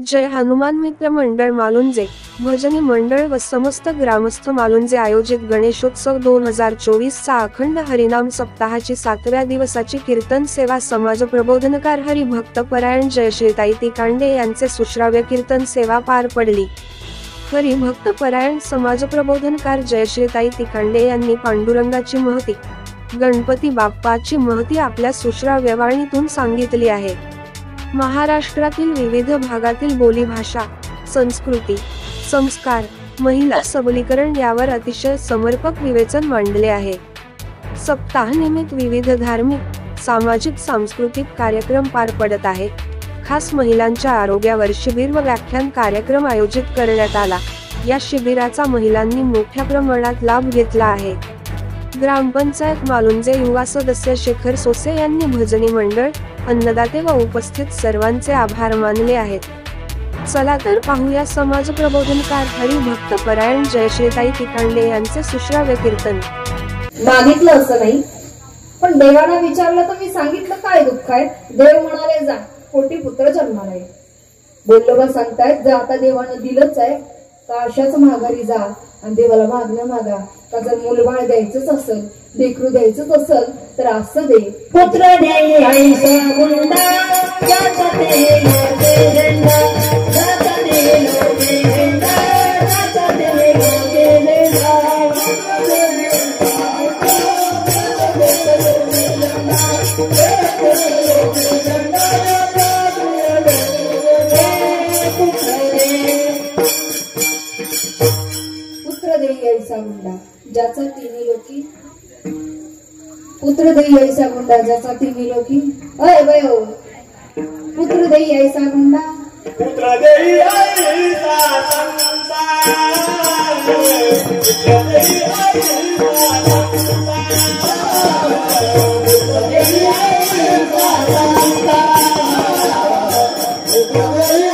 जय हनुमान मित्र मंडळ मालुंजे, भजनी मंडळ व समस्त ग्रामस्थ मालुंजे आयोजित गणेशोत्सव 2024 चा अखंड हरिनाम सप्ताहाची 7व्या दिवसाची कीर्तन सेवा समाज प्रबोधनकार हरिभक्तपरायण जयश्रीताई तिकांडे यांचे सुश्राव्य कीर्तन सेवा पार पडली। हरिभक्तपरायण समाज प्रबोधनकार जयश्रीताई तिकांडे यांनी पांडुरंगाची महती, गणपती बाप्पाची महती आपल्या सुश्राव्य वाणीतून सांगितली आहे। महाराष्ट्रातील विविध भागातील बोलीभाषा, संस्कृती, संस्कार, महिला सबलीकरण यावर अतिशय समर्पक विवेचन मांडले आहे। सप्ताहानिमित्त विविध धार्मिक, सामाजिक, सांस्कृतिक कार्यक्रम पार पडत आहेत। खास महिलांच्या आरोग्यावर शिबिर व व्याख्यान कार्यक्रम आयोजित करण्यात आला। या शिबिराचा महिलांनी मोठ्या प्रमाणात लाभ घेतला आहे। ग्रामपंचायत मालुंजे युवा सदस्य शेखर सोसे यांनी भजनी मंडळ, अन्नदाते व उपस्थित सर्वांचे आभार मानले आहेत। चला तर पाहूया समाज प्रबोधनकार हरिभक्तपरायण जयश्रीताई तिकांडे यांचे सुश्राव्य कीर्तन। मागितलं असं नाही, पण देवाला विचारलं तर मी सांगितलं काय दुःख आहे। देव म्हणाले जा, कोटी पुत्र जन्माला ये। बोललो सांगतायत जर आता देवानं दिलंच आहे तर अशाच माघारी जा आणि देवाला मागणं मागा। का जर मुलबाळ द्यायचंच असेल, लेकरू द्यायचंच असेल तर असं दे। पुत्र द्यायचा गुंडा ज्याचा देवा ज्याचा पुत्र देई ऐसा गुंडा ज्याचा तिन्ही लोकी, पुत्र देई ऐसा गुंडा ज्याचा तिन्ही लोकी। अय बयो, पुत्र देई ऐसा गुंडा, पुत्र देई ऐसा गुंडा, पुत्र देई ऐसा गुंडा, पुत्र देई ऐसा गुंडा, पुत्र देई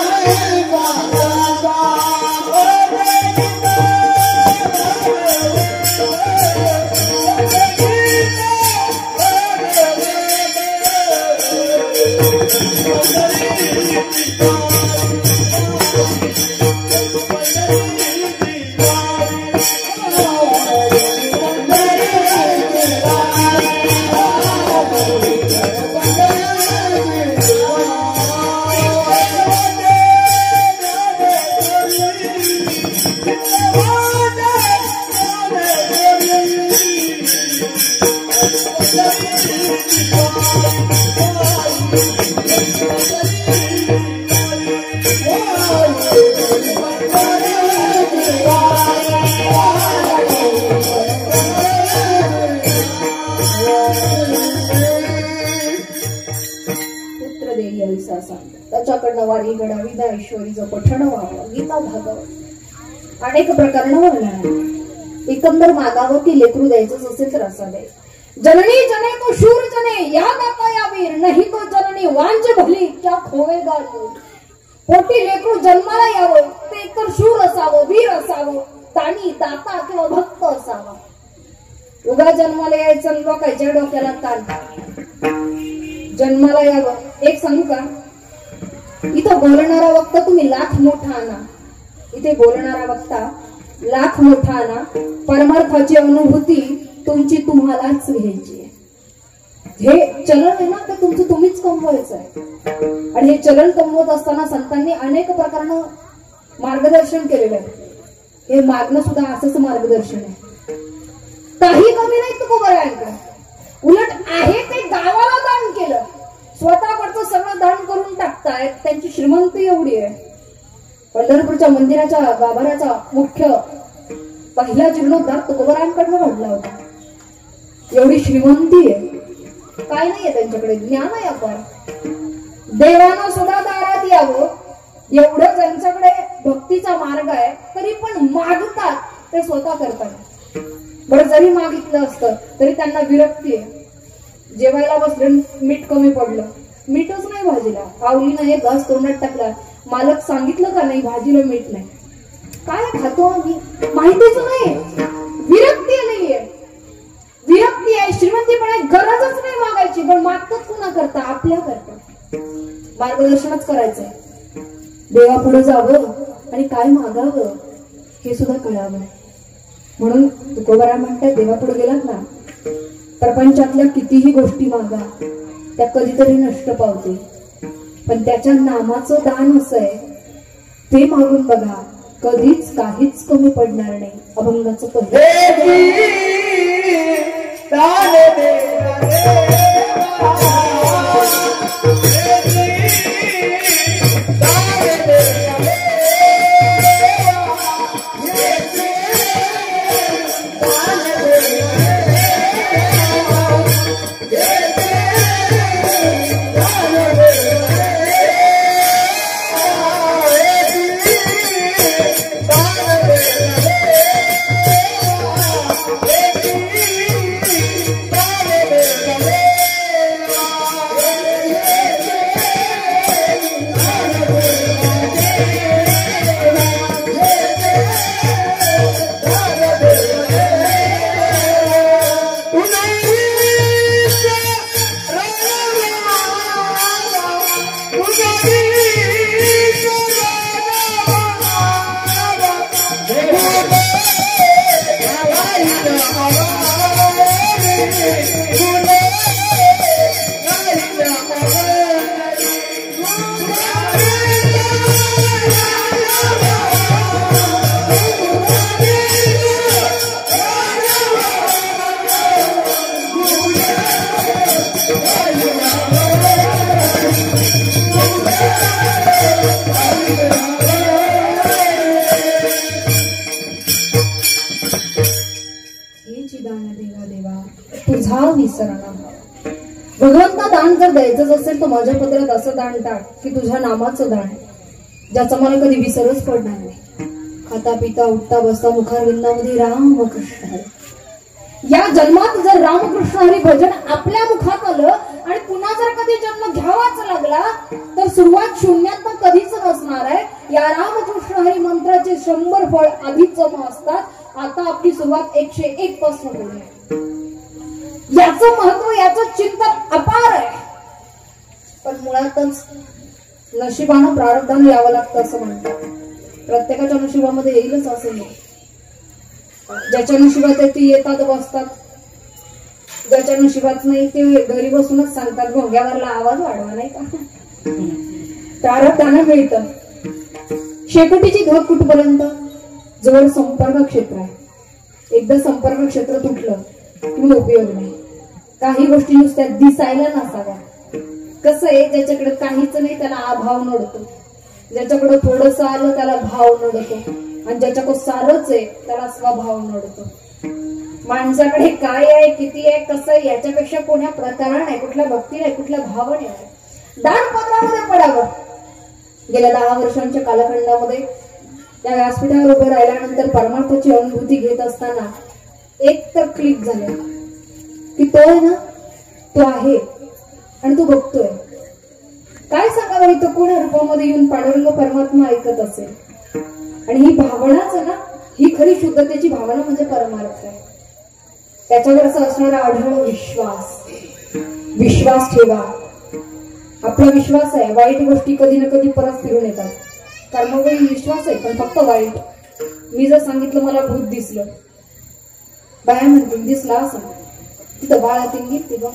त्याच्याकडनं वारी घडावी दा ईश्वरीचं पठण व्हावं। गीता भागवत अनेक प्रकरण वर्णन। एकंदर मागावं की लेकरू द्यायचंच असेल तर असं दे। जननी जने तो शूर जने याद आता या वीर, नाही तो जननी वांज भली क्या खोवेगा तू। पोटी लेकरू जन्माला यावं ते एकतर शूर असावं, वीर असावं, दानी दाता किंवा भक्त असावा। उगा जन्माला यायचं लोकांच्या डोक्याला ताण। जन्माला यावं एक सांगू का, इथं बोलणारा वक्ता तुम्ही लाख मोठा आणा, इथे बोलणारा वक्ता लाख मोठा आणा, परमार्थाची अनुभूती तुमची तुम्हालाच घ्यायची आहे। हे चलन आहे ना ते तुमचं तुम्हीच कमवायचं आहे। आणि हे चलन कमवत असताना संतांनी अनेक प्रकारनं मार्गदर्शन केलेलं आहे। हे मागणं सुद्धा असंच मार्गदर्शन आहे। काही कमी नाही तुकोबरायांकडे, उलट आहे ते गावाला दान केलं, स्वतःकडचं सगळं दान करून टाकतायत। त्यांची श्रीमंती एवढी आहे। पंढरपूरच्या मंदिराच्या गाभाऱ्याचा मुख्य पहिला जीर्णोद्धार तुकोबरायांकडनं घडला होता। एवढी श्रीमंती आहे, काय नाहीये त्यांच्याकडे, ज्ञान आहे अपार। देवानं सुद्धा दारात यावं एवढं त्यांच्याकडे भक्तीचा मार्ग आहे, तरी पण मागतात ते स्वतः करतात। बरं जरी मागितलं असतं तरी त्यांना विरक्ती आहे। जेवायला बसले, मीठ कमी पडलं, मीठच नाही भाजीला, आवलीनं एक घास तोंडात टाकला, मालक सांगितलं का नाही भाजीला मीठ नाही, काय खातो आम्ही माहितीच नाही। विरक्ती नाहीये, विरक्ती आहे, श्रीमंती पण आहे, गरजच नाही मागायची, पण मागतात कुणा करता, आपल्या करता। मार्गदर्शनच करायचंय। देवापुढे जावं आणि काय मागावं हे सुद्धा कळावं. म्हणून तुकोबाराय म्हणतात, देवापुढे गेलात ना, प्रपंचातल्या कितीही गोष्टी मागा, त्या कधीतरी नष्ट पावते, पण त्याच्या नामाचं दान असं आहे, ते मागून बघा, कधीच काहीच कमी पडणार नाही. अभंगाचं तुझा विसरणा. भगवंता दान जर द्यायचंच असेल तर माझ्या पत्रात असं दान टाक की तुझ्या नामाचं दान, ज्याचा मला कधी विसरच पडणार नाही. खाता पिता उठता बसता मुखारविंदामध्ये राम कृष्ण हरी. या जन्मात जर रामकृष्ण हरी भजन आपल्या मुखात आलं आणि पुन्हा जर कधी जन्म घ्यावाच लागला तर सुरुवात शून्यात कधीच नसणार आहे. या रामकृष्ण हरी मंत्राचे 100 फळ आधीच असतात. आता आपली सुरुवात 101 पासून होईल. याचं महत्व, याचं चिंतन अपार आहे, पण मुळातच नशिबानं प्रारब्धानं यावं लागतं असं म्हणतात. प्रत्येकाच्या नशिबामध्ये येईलच असं नाही. ज्याच्या नशिबात आहे ती येतात बसतात, ज्याच्या नशिबात नाही ते घरी बसूनच सांगतात भोंग्यावरला आवाज वाढवा, नाही का. प्रारब्धानं मिळतं. शेकोटीची धग कुठपर्यंत, जवळ संपर्क क्षेत्र आहे. एकदा संपर्क क्षेत्र तुटलं किंवा उपयोग नाही. काही गोष्टी नुसत्या दिसायला नसाव्या. कसं आहे, ज्याच्याकडे काहीच नाही त्याला अभाव नडतो, ज्याच्याकडे थोडंसं आलं त्याला भाव नडतो, आणि ज्याच्याकडे सारच आहे त्याला स्वभाव नडतो. माणसाकडे काय आहे, किती आहे, कसं आहे, याच्यापेक्षा कोण्या प्रकाराने आहे, कुठल्या भक्तीने आहे, कुठल्या भावाने आहे, दानपत्रामध्ये पडावं. गेल्या 10 वर्षांच्या कालखंडामध्ये त्या व्यासपीठावर उभं राहिल्यानंतर परमार्थाची अनुभूती घेत असताना एक तर क्लिक झालं की तो आहे ना, तो आहे आणि तो बघतोय. काय सांगावं, इथं कोण्या रूपामध्ये येऊन पांडुरंग परमात्मा ऐकत असेल. आणि ही भावनाच ना, ही खरी शुद्धतेची भावना म्हणजे परमार्थ आहे. त्याच्यावर असं असणारा आढळ विश्वास ठेवा. आपला विश्वास आहे, वाईट गोष्टी कधी ना कधी परत फिरून येतात. कर्मवेळी विश्वास आहे, पण फक्त वाईट. मी जर सांगितलं मला भूत दिसलं, बाया म्हणतील दिसला असं, तिथं बाळातील गीत बघ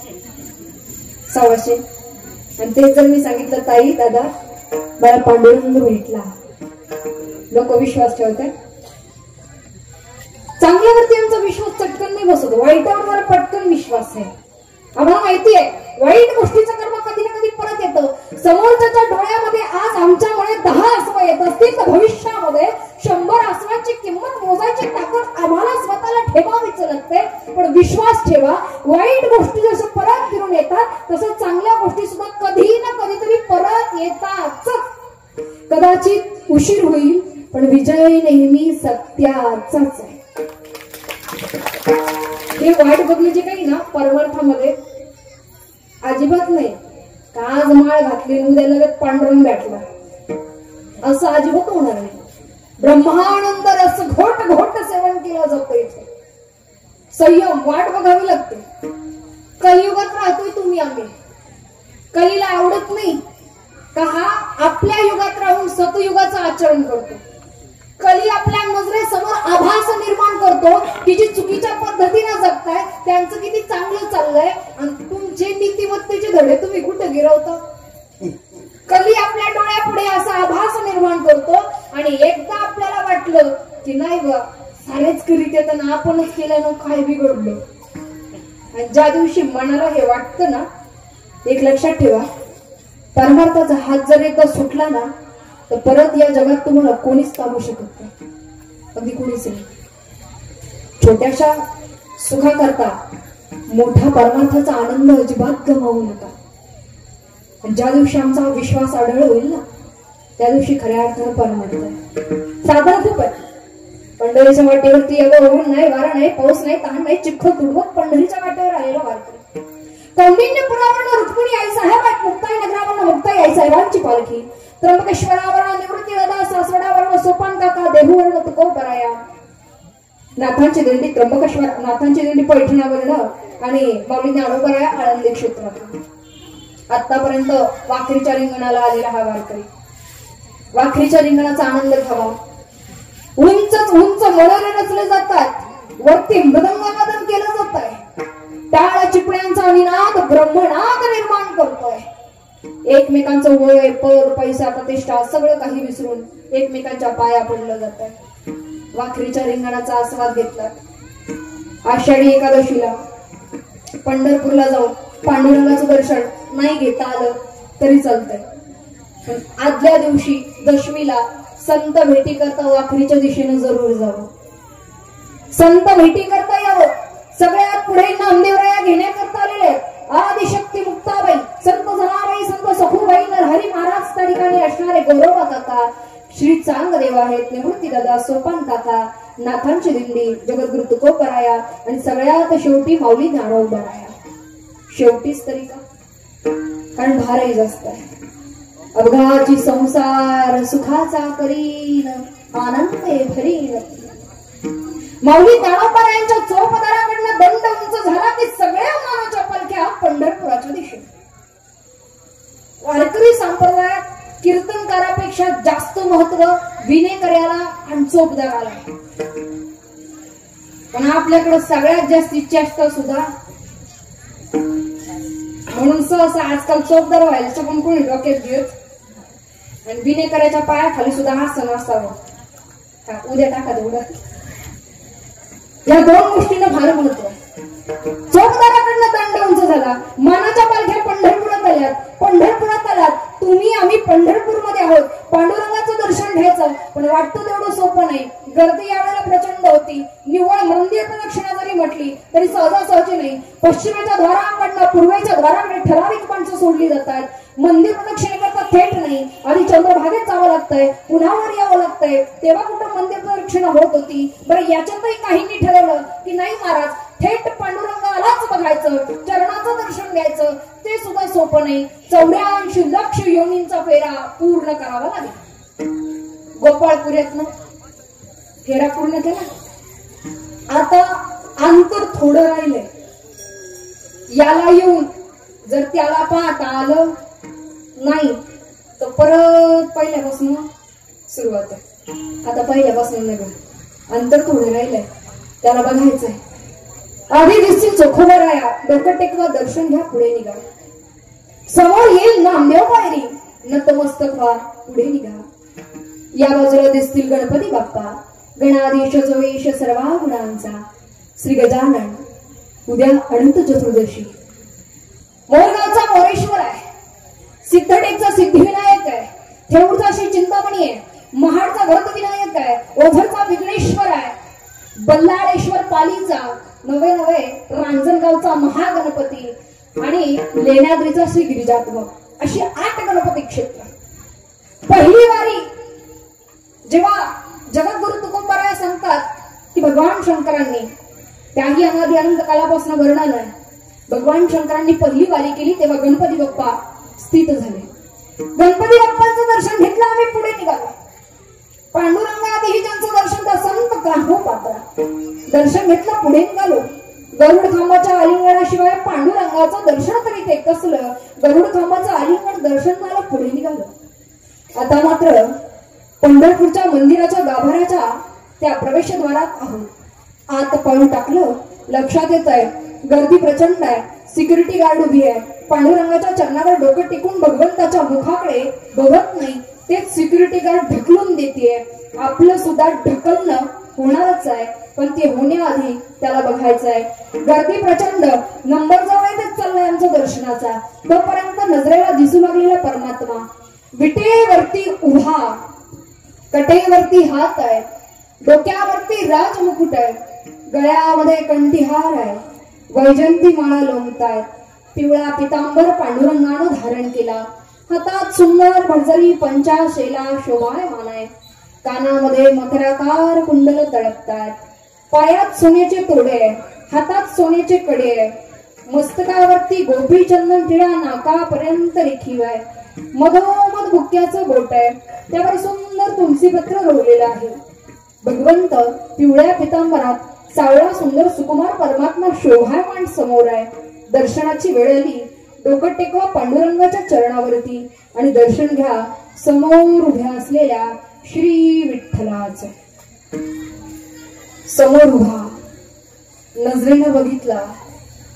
600. आणि तेच जर मी सांगितलं ताई दादा मला पांडुरंग भेटला, लोक विश्वास ठेवतात. चांगल्यावरती आमचा विश्वास चटकन नाही बसतो, वाईटावर पटकन विश्वास आहे. आम्हाला माहिती आहे वाईट गोष्टीचं कर्म कधी ना कधी परत येतं. समोरच्या डोळ्यामध्ये आज आमच्यामुळे 10 अस्व येत असतील तर भविष्यामध्ये 100 अस्वांची किंमत मोजायची ताकद आम्हाला स्वतःला ठेवावीच लागते. पण विश्वास ठेवा, वाईट गोष्टी जसं परत फिरून येतात तसं चांगल्या गोष्टी सुद्धा कधी ना कधीतरी परत येतात. कदाचित उशीर होईल पण विजय नेहमी सत्याचाच आहे. हे वाईट बघण्याचे काही ना परमार्थामध्ये अजिबात नाही. का आज माळ घातली उद्या लगेच पांडुरंग भेटला असं अजिबात होणार नाही. ब्रह्मानंद रस घोट घोट सेवन केलं जातं. इथे संयम वाट बघावी लागते. कलियुगात राहतोय तुम्ही, आम्ही कलीला आवडत नाही. का हा आपल्या युगात राहून सतयुगाचं आचरण करतो. कली आपल्या नजरेसमोर आभास निर्माण करतो की जी चुकीच्या पद्धतीने जगताय त्यांचं किती चांगलं चाललंय आणि तुमचे नीतिमत्तेचे धडे तुम्ही कुठे गिरवता. कली आपल्या डोळ्यापुढे असा आभास निर्माण करतो आणि एकदा आपल्याला वाटलं की नाही बा सारेच करीत येतं ना आपणच केल्यानं काय बिघडलं. आणि ज्या दिवशी मनाला हे वाटतं ना, एक लक्षात ठेवा, परमार्थाचा हात जर एकदा सुटला ना तर परत या जगात तुम्हाला कोणीच तारू शकत नाही, अगदी कोणीच नाही. छोट्याशा सुखाकरता मोठा परमार्थाचा आनंद अजिबात गमावू नका. ज्या दिवशी आमचा विश्वास आढळ होईल ना त्या दिवशी खऱ्या अर्थानं परमार्थ आहे. साधारण खूप आहे. पंढरीच्या वाटेवरती एवढं ऊन नाही, वारा नाही, पाऊस नाही, तहान नाही, चिखल तुडवत पंढरीच्या वाटेवर आलेला वारकरी. कौंडिन्यपुरावरनं रुक्मिणी आई साहेब, मुक्ताई नगरावरनं मुक्ताई आई साहेबांची पालखी, त्र्यंबकेश्वरावरनं निवृत्ती दादा, सासवडावरनं सोपान काका, देहूवरनं तुकोबराया, नाथांची दिंडी त्र्यंबकेश्वर, नाथांची दिंडी पैठणावरनं आणि माऊली ज्ञानोबराया आळंदी क्षेत्रात. आतापर्यंत वाखरीच्या रिंगणाला आलेला हा वारकरी वाखरीच्या रिंगणाचा आनंद घ्यावा. उंच मनोरे रचले जातात, वरती मृदंगवादन केलं जात आहे, टाळ चिपण्यांचा निनाद ब्रह्मनाद निर्माण करतोय. एकमेकांचं वय, पद, पैसा, प्रतिष्ठा सगळं काही विसरून एकमेकांच्या पाया पडलं जात आहे. वाखरीच्या रिंगणाचा आस्वाद घेतला. आषाढी एकादशीला पंढरपूरला जाऊन पांडुरंगाचं दर्शन नाही घेता आलं तरी चालतंय, पण आदल्या दिवशी दशमीला संत भेटी करता वाखरीच्या दिशेने जरूर जावं. संत भेटी करता यावं. सगळ्यात पुढे नामदेवराया घेण्याकरता आलेले आदिशक्ती मुक्ताबाई, संत जनाबाई, संत सखूबाई, नरहरी महाराज त्या ठिकाणी असणारे गौरव काका, श्री चांगदेव आहेत, निवृत्ती दादा, सोपान काका, नाथांची दिंडी, जगद्गुरु तुकोबराया आणि सगळ्यात शेवटी माऊली ज्ञानोबराया. शेवटीच तरी का, कारण भारही जास्त आहे. अवघाची संसार सुखाचा करीन, आनंदे भरीन. माऊली ज्ञानोबरायांच्या चोपदाराकडनं दंड उंच झाला की सगळ्या मानाच्या पालख्या पंढरपुराच्या दिशेने. वारकरी संप्रदायात कीर्तनकारापेक्षा जास्त महत्व विनेकऱ्याला आणि चोपदाराला. पण आपल्याकडे सगळ्यात जास्त चेष्टा सुद्धा, म्हणून सहसा आजकाल चोपदार व्हायला पण कोणी डोक्यात घेत आणि विनेकऱ्याच्या पायाखाली सुद्धा आसन असावं. उद्या टाका तेवढं. या दोन गोष्टींना फार महत्व. चोपदाराकडनं दंड उंच झाला, मानाच्या पालख्या पंढरपुरात आल्यात. पंढरपुरात आलात तुम्ही, आम्ही पंढरपूरमध्ये आहोत. पांडुरंगाचं दर्शन घ्यायचं, पण वाटतं तेवढं सोपं नाही. गर्दी यावेळेला प्रचंड होती. निव्वळ मंदिर प्रदक्षिणा जरी म्हटली तरी सहजासहजी नाही. पश्चिमेच्या द्वाराकडनं पूर्वेच्या द्वाराकडे ठराविक माणसं सोडली जातात. मंदिर प्रदक्षिणेकरता थेट नाही, आधी चंद्रभागेत जावं लागतंय, पुन्हा वर यावं लागतंय, तेव्हा कुठं मंदिर प्रदक्षिणा होत होती. बरं, याच्यातही काहींनी ठरवलं की नाही महाराज, थेट पांडुरंगालाच बघायचं, चरणाचं दर्शन घ्यायचं. ते सुद्धा सोपं नाही. 84 लक्ष योनींचा फेरा पूर्ण करावा लागेल. गोपाळपुऱ्यातनं फेरा पूर्ण केला, आता अंतर थोडं राहिलंय. याला येऊन जर त्याला पाहता आलं नाही तर परत पहिल्यापासून सुरुवात आहे. आता पहिल्यापासून नगर अंतर थोडं राहिलंय, त्याला बघायचंय. आधी दिसतील चोखोबराया, डोकं टेकवा, दर्शन घ्या, पुढे निघा. समोर येईल नामदेव पायरी, नतमस्तक व्हा, पुढे निघा. या बाजूला दिसतील गणपती बाप्पा, गणाधीश जो वेश सर्वा गुणांचा, श्री गजानन. उद्या अनंत चतुर्दशी. मोरगावचा मोरेश्वर आहे, सिद्धटेकचा सिद्धिविनायक आहे, थेऊरचा श्री चिंतामणी आहे, महाडचा गणपतीनायक आहे, ओझरचा विघ्नेश्वर आहे, बल्लाळेश्वर पालीचा नवे रांजणगावचा महागणपती आणि लेण्याद्रीचा श्री गिरिजात्मक, अशी 8 गणपती क्षेत्र. पहिली वारी जेव्हा जगद्गुरु तुकोबराया सांगतात की भगवान शंकरांनी, त्याही अनादी अनंत कालापासून वर्णन आहे, भगवान शंकरांनी पहिली वारी केली तेव्हा गणपती बाप्पा स्थित झाले. गणपती बाप्पांचं दर्शन घेतलं, आम्ही पुढे निघालो. पांडुरंगाआधीही ज्यांचं दर्शन त्या संत काहो पात्रा दर्शन घेतलं, पुढे निघालो. गरुड खांबाच्या आलिंगनाशिवाय पांडुरंगाचं दर्शन तरी ते कसलं. गरुड खांबाचं आलिंगन दर्शन झालं, पुढे निघालं. आता मात्र पंढरपूरच्या मंदिराच्या गाभाऱ्याच्या त्या प्रवेशद्वारात आहोत. आत पाऊल टाकलं, लक्षात येत आहे गर्दी प्रचंड आहे, सिक्युरिटी गार्ड उभी आहे. पांडुरंगाच्या चरणावर डोकं टिकून भगवंताच्या मुखाकडे बघत नाही, तेच सिक्युरिटी गार्ड ढकलून देतेय. आपलं सुद्धा ढकलणं होणारच आहे, पण ते होण्याआधी त्याला बघायचं आहे. गर्दी प्रचंड, नंबर जवळ येतच चाललाय आमच्या दर्शनाचा. तोपर्यंत नजरेला दिसू लागलेला परमात्मा विटेवरती उभा, कटेवरती हात आहे, डोक्यावरती राजमुकुट आहे, गळ्यामध्ये कंठीहार आहे, वैजंती माळा लोंबतायत. पिवळा पितांबर पांडुरंगानं धारण केला, हातात सुंदर भरजरी पंचाशेला शोभायमान आहे. कानामध्ये मकराकार कुंडल तळपतात, पायात सोन्याचे तोडे आहे, हातात सोन्याचे कडे आहे, मस्तकावरती गोपी चंदन टिळा नाकापर्यंत रेखीव आहे. मधोमध बुक्याचं बोट आहे, त्यावर सुंदर तुळशीपत्र रोवलेलं आहे. भगवंत पिवळ्या पितांबरात सावळा सुंदर सुकुमार परमात्मा शोभायमान समोर आहे. दर्शनाची वेळ आली, डोकं टेकवा पांडुरंगाच्या चरणावरती आणि दर्शन घ्या समोर उभ्या असलेल्या श्री विठ्ठलाच. समोर उभा, नजरेनं बघितला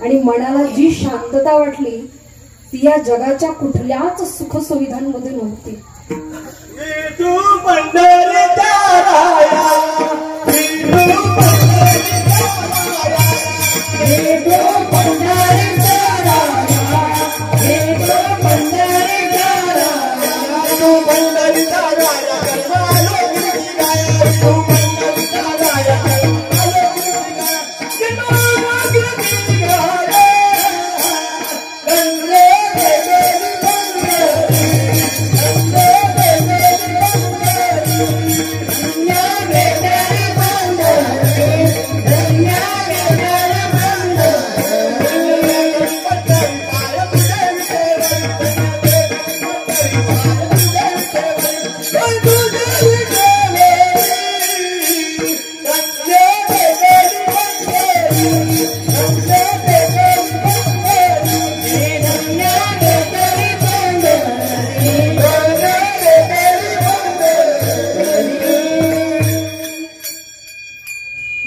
आणि मनाला जी शांतता वाटली ती या जगाच्या कुठल्याच सुख सुविधांमध्ये नव्हती. विठू पंढरीचा राया, विठू पंढरीचा राया, विठू पंढरीचा राया, विठू पंढरीचा राया, विठू पंढरीचा राया, कर्मालो गुरुजी गाया, विठू पंढरीचा राया, कर्मालो गुरुजी गाया, विठू गुरुजी गाया,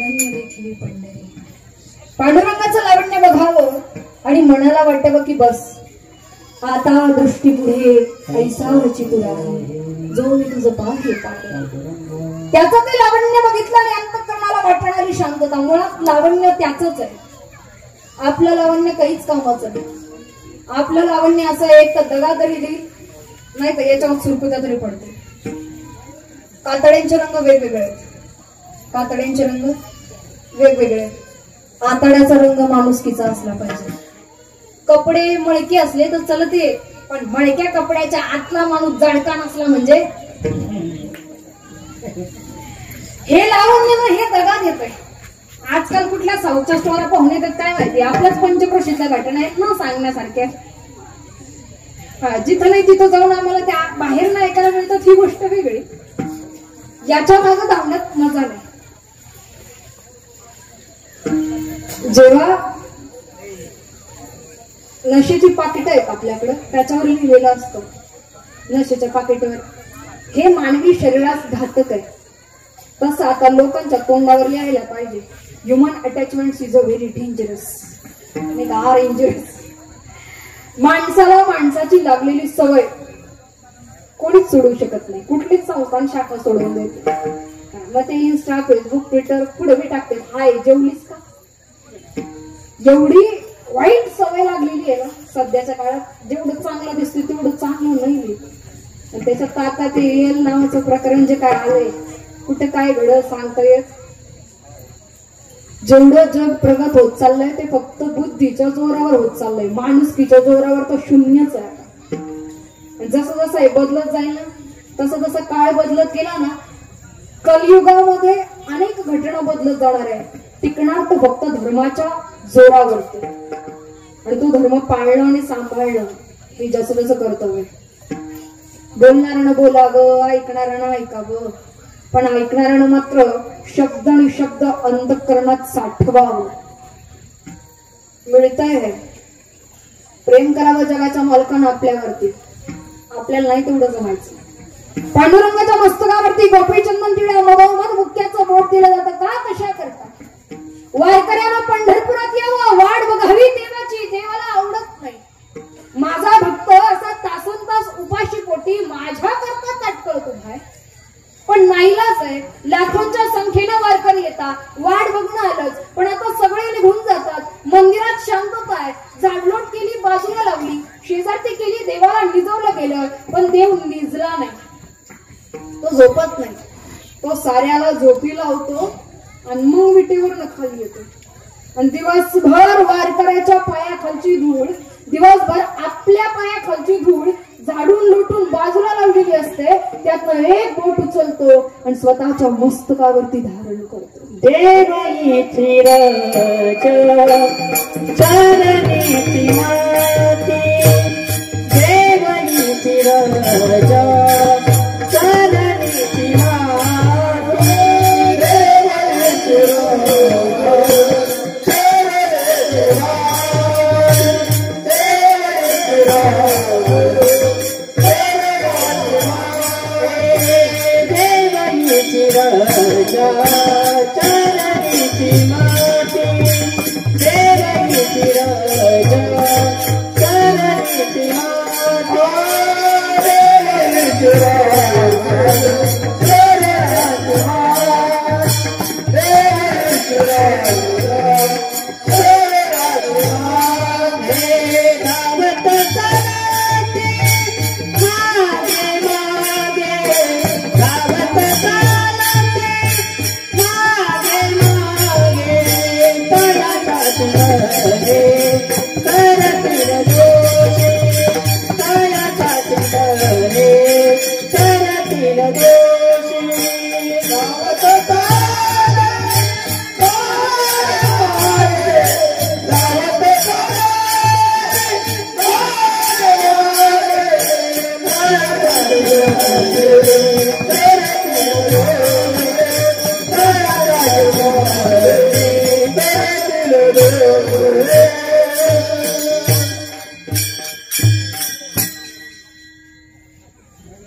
गंगे बेबेली पांडुरंगाचं लावण्य बघावं आणि मनाला वाटावं की बस आता दृष्टी पुढे ऐसावची तुला आहे, जो मी तुझं पाहे पाहे. त्याचं ते लावण्य बघितलं आणि अंतःकरणाला वाटणारी शांतता. मुळात लावण्य त्याचंच आहे, आपलं लावण्य काहीच कामाचं नाही. आपलं लावण्य असं आहे, एक तर दगा तरी देईल, नाही तर याच्यावर सुरकुत्या तरी पडते. कातड्यांचे रंग वेगवेगळे आहेत, कातड्यांचे रंग वेगवेगळे. आताड्याचा रंग माणुसकीचा असला पाहिजे. कपडे मळके असले तर चलते, पण मळक्या कपड्याच्या आतला माणूस जाडका नसला म्हणजे हे लावून हे दगा देतोय. आजकाल कुठल्या साऊथच्या स्टोरा पाहुणे येतात काय माहिती, आपल्याच पंचक्रोशीतल्या घटना आहेत ना सांगण्यासारख्या. जिथं नाही तिथं जाऊन आम्हाला त्या बाहेर ना ऐकायला मिळतात ही गोष्ट वेगळी, याच्या मागे धावण्यात मजा नाही. जेव्हा नशेची पाकिट आहेत आपल्याकडे, त्याच्यावर लिहिलेलं असतं नशेच्या पाकिटवर हे मानवी शरीरास घातक आहे, तसं आता लोकांच्या तोंडावर लिहायला पाहिजे human attachment is a very dangerous or injurious. माणसाला माणसाची लागलेली सवय कोणीच सोडू शकत नाही, कुठलीच संस्थान शाखा सोडवून देते. मग ते इन्स्टा फेसबुक ट्विटर पुढे बी टाकते, हाय जेवलीस का. एवढी वाईट सवय लागलेली आहे ना सध्याच्या काळात, जेवढं चांगलं दिसते तेवढं चांगलं नाही. त्याच्यात आता ते एल नावाचं प्रकरण जे काय आलंय, कुठे काय घडलं सांगता येत. जेवढं जग प्रगत होत चाललंय ते फक्त बुद्धीच्या जोरावर होत चाललंय, माणुसकीच्या जोरावर तर शून्यच आहे. जसं जसं हे बदलत जाईल ना तसं तसं काळ बदलत गेला ना, कलियुगामध्ये अनेक घटना बदलत जाणार आहे. टिकणार तो फक्त धर्माच्या जोरावरती, आणि तो धर्म पाळणं आणि सांभाळणं हे जसं जसं कर्तव्य. बोलणाऱ्यानं बोलावं, ऐकणाऱ्यानं ऐकावं, पण ऐकणाऱ्यानं मात्र शब्द आणि शब्द अंतःकरणात साठवावं. मिळतंय हे. प्रेम करावं जगाच्या मालकानं आपल्यावरती, आपल्याला नाही तेवढं जमायचं. पांडुरंगाच्या मस्तकावरती गोपीचंदन तिळा मधोमध मुक्याचं बोट दिलं जातं का? कशा करता? वारकऱ्यानं पंढरपुरात यावं, वाट बघावी देवाची, देवाला आवडत नाही. माझा भक्त असा तासन तास उपाशी पोटी माझ्या करता ताटकळत उभाय. पण नाईलाज आहे, लाखोंच्या संख्येनं वारकरी येतात, वाट बघणं आलंच, पण आता सगळे निघून जातात. मंदिरात शांतता आहे, झाडलोट केली, बाजूला लावली, शेजारती केली, देवाला निजवलं गेलं, पण देव निजला नाही. तो झोपत नाही, तो साऱ्याला झोपी लावतो आणि मग विटेवर खाली येतो. आणि दिवसभर वारकऱ्याच्या पायाखालची धूळ, दिवसभर आपल्या पायाखालची धूळ झाडून लुटून बाजूला लावलेली असते. त्यातनं एक बोट उचलतो आणि स्वतःच्या मस्तकावरती धारण करतो. देवाची रज चरणी माती, देवाची रज चरणी माती, देवाची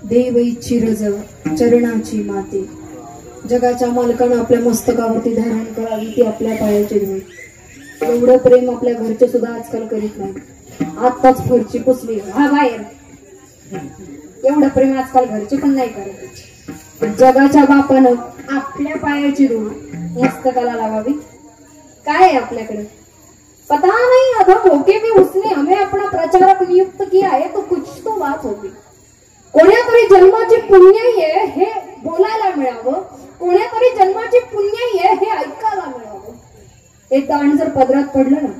देवईची रज चरणाची माती, जगाच्या मालकानं आपल्या मस्तकावरती धारण करावी ती आपल्या पायाची धूळ. एवढं प्रेम आपल्या घरचे सुद्धा आजकाल करीत नाही. आताच फरची पुसली हा बाहेर, एवढं प्रेम आजकाल घरचे पण नाही करत. जगाच्या बापानं आपल्या पायाची धूळ मस्तकाला लावावी. काय आहे आपल्याकडे? पता नहीं अधम होके भी उसने हमें अपना प्रचारक नियुक्त किया है, तो कुछ तो बात होगी. कोण्यातरी जन्माची पुण्याई आहे हे बोलायला मिळावं, कोण्यातरी जन्माची पुण्याई आहे हे ऐकायला मिळावं. हे दाण जर पदरात पडलं ना,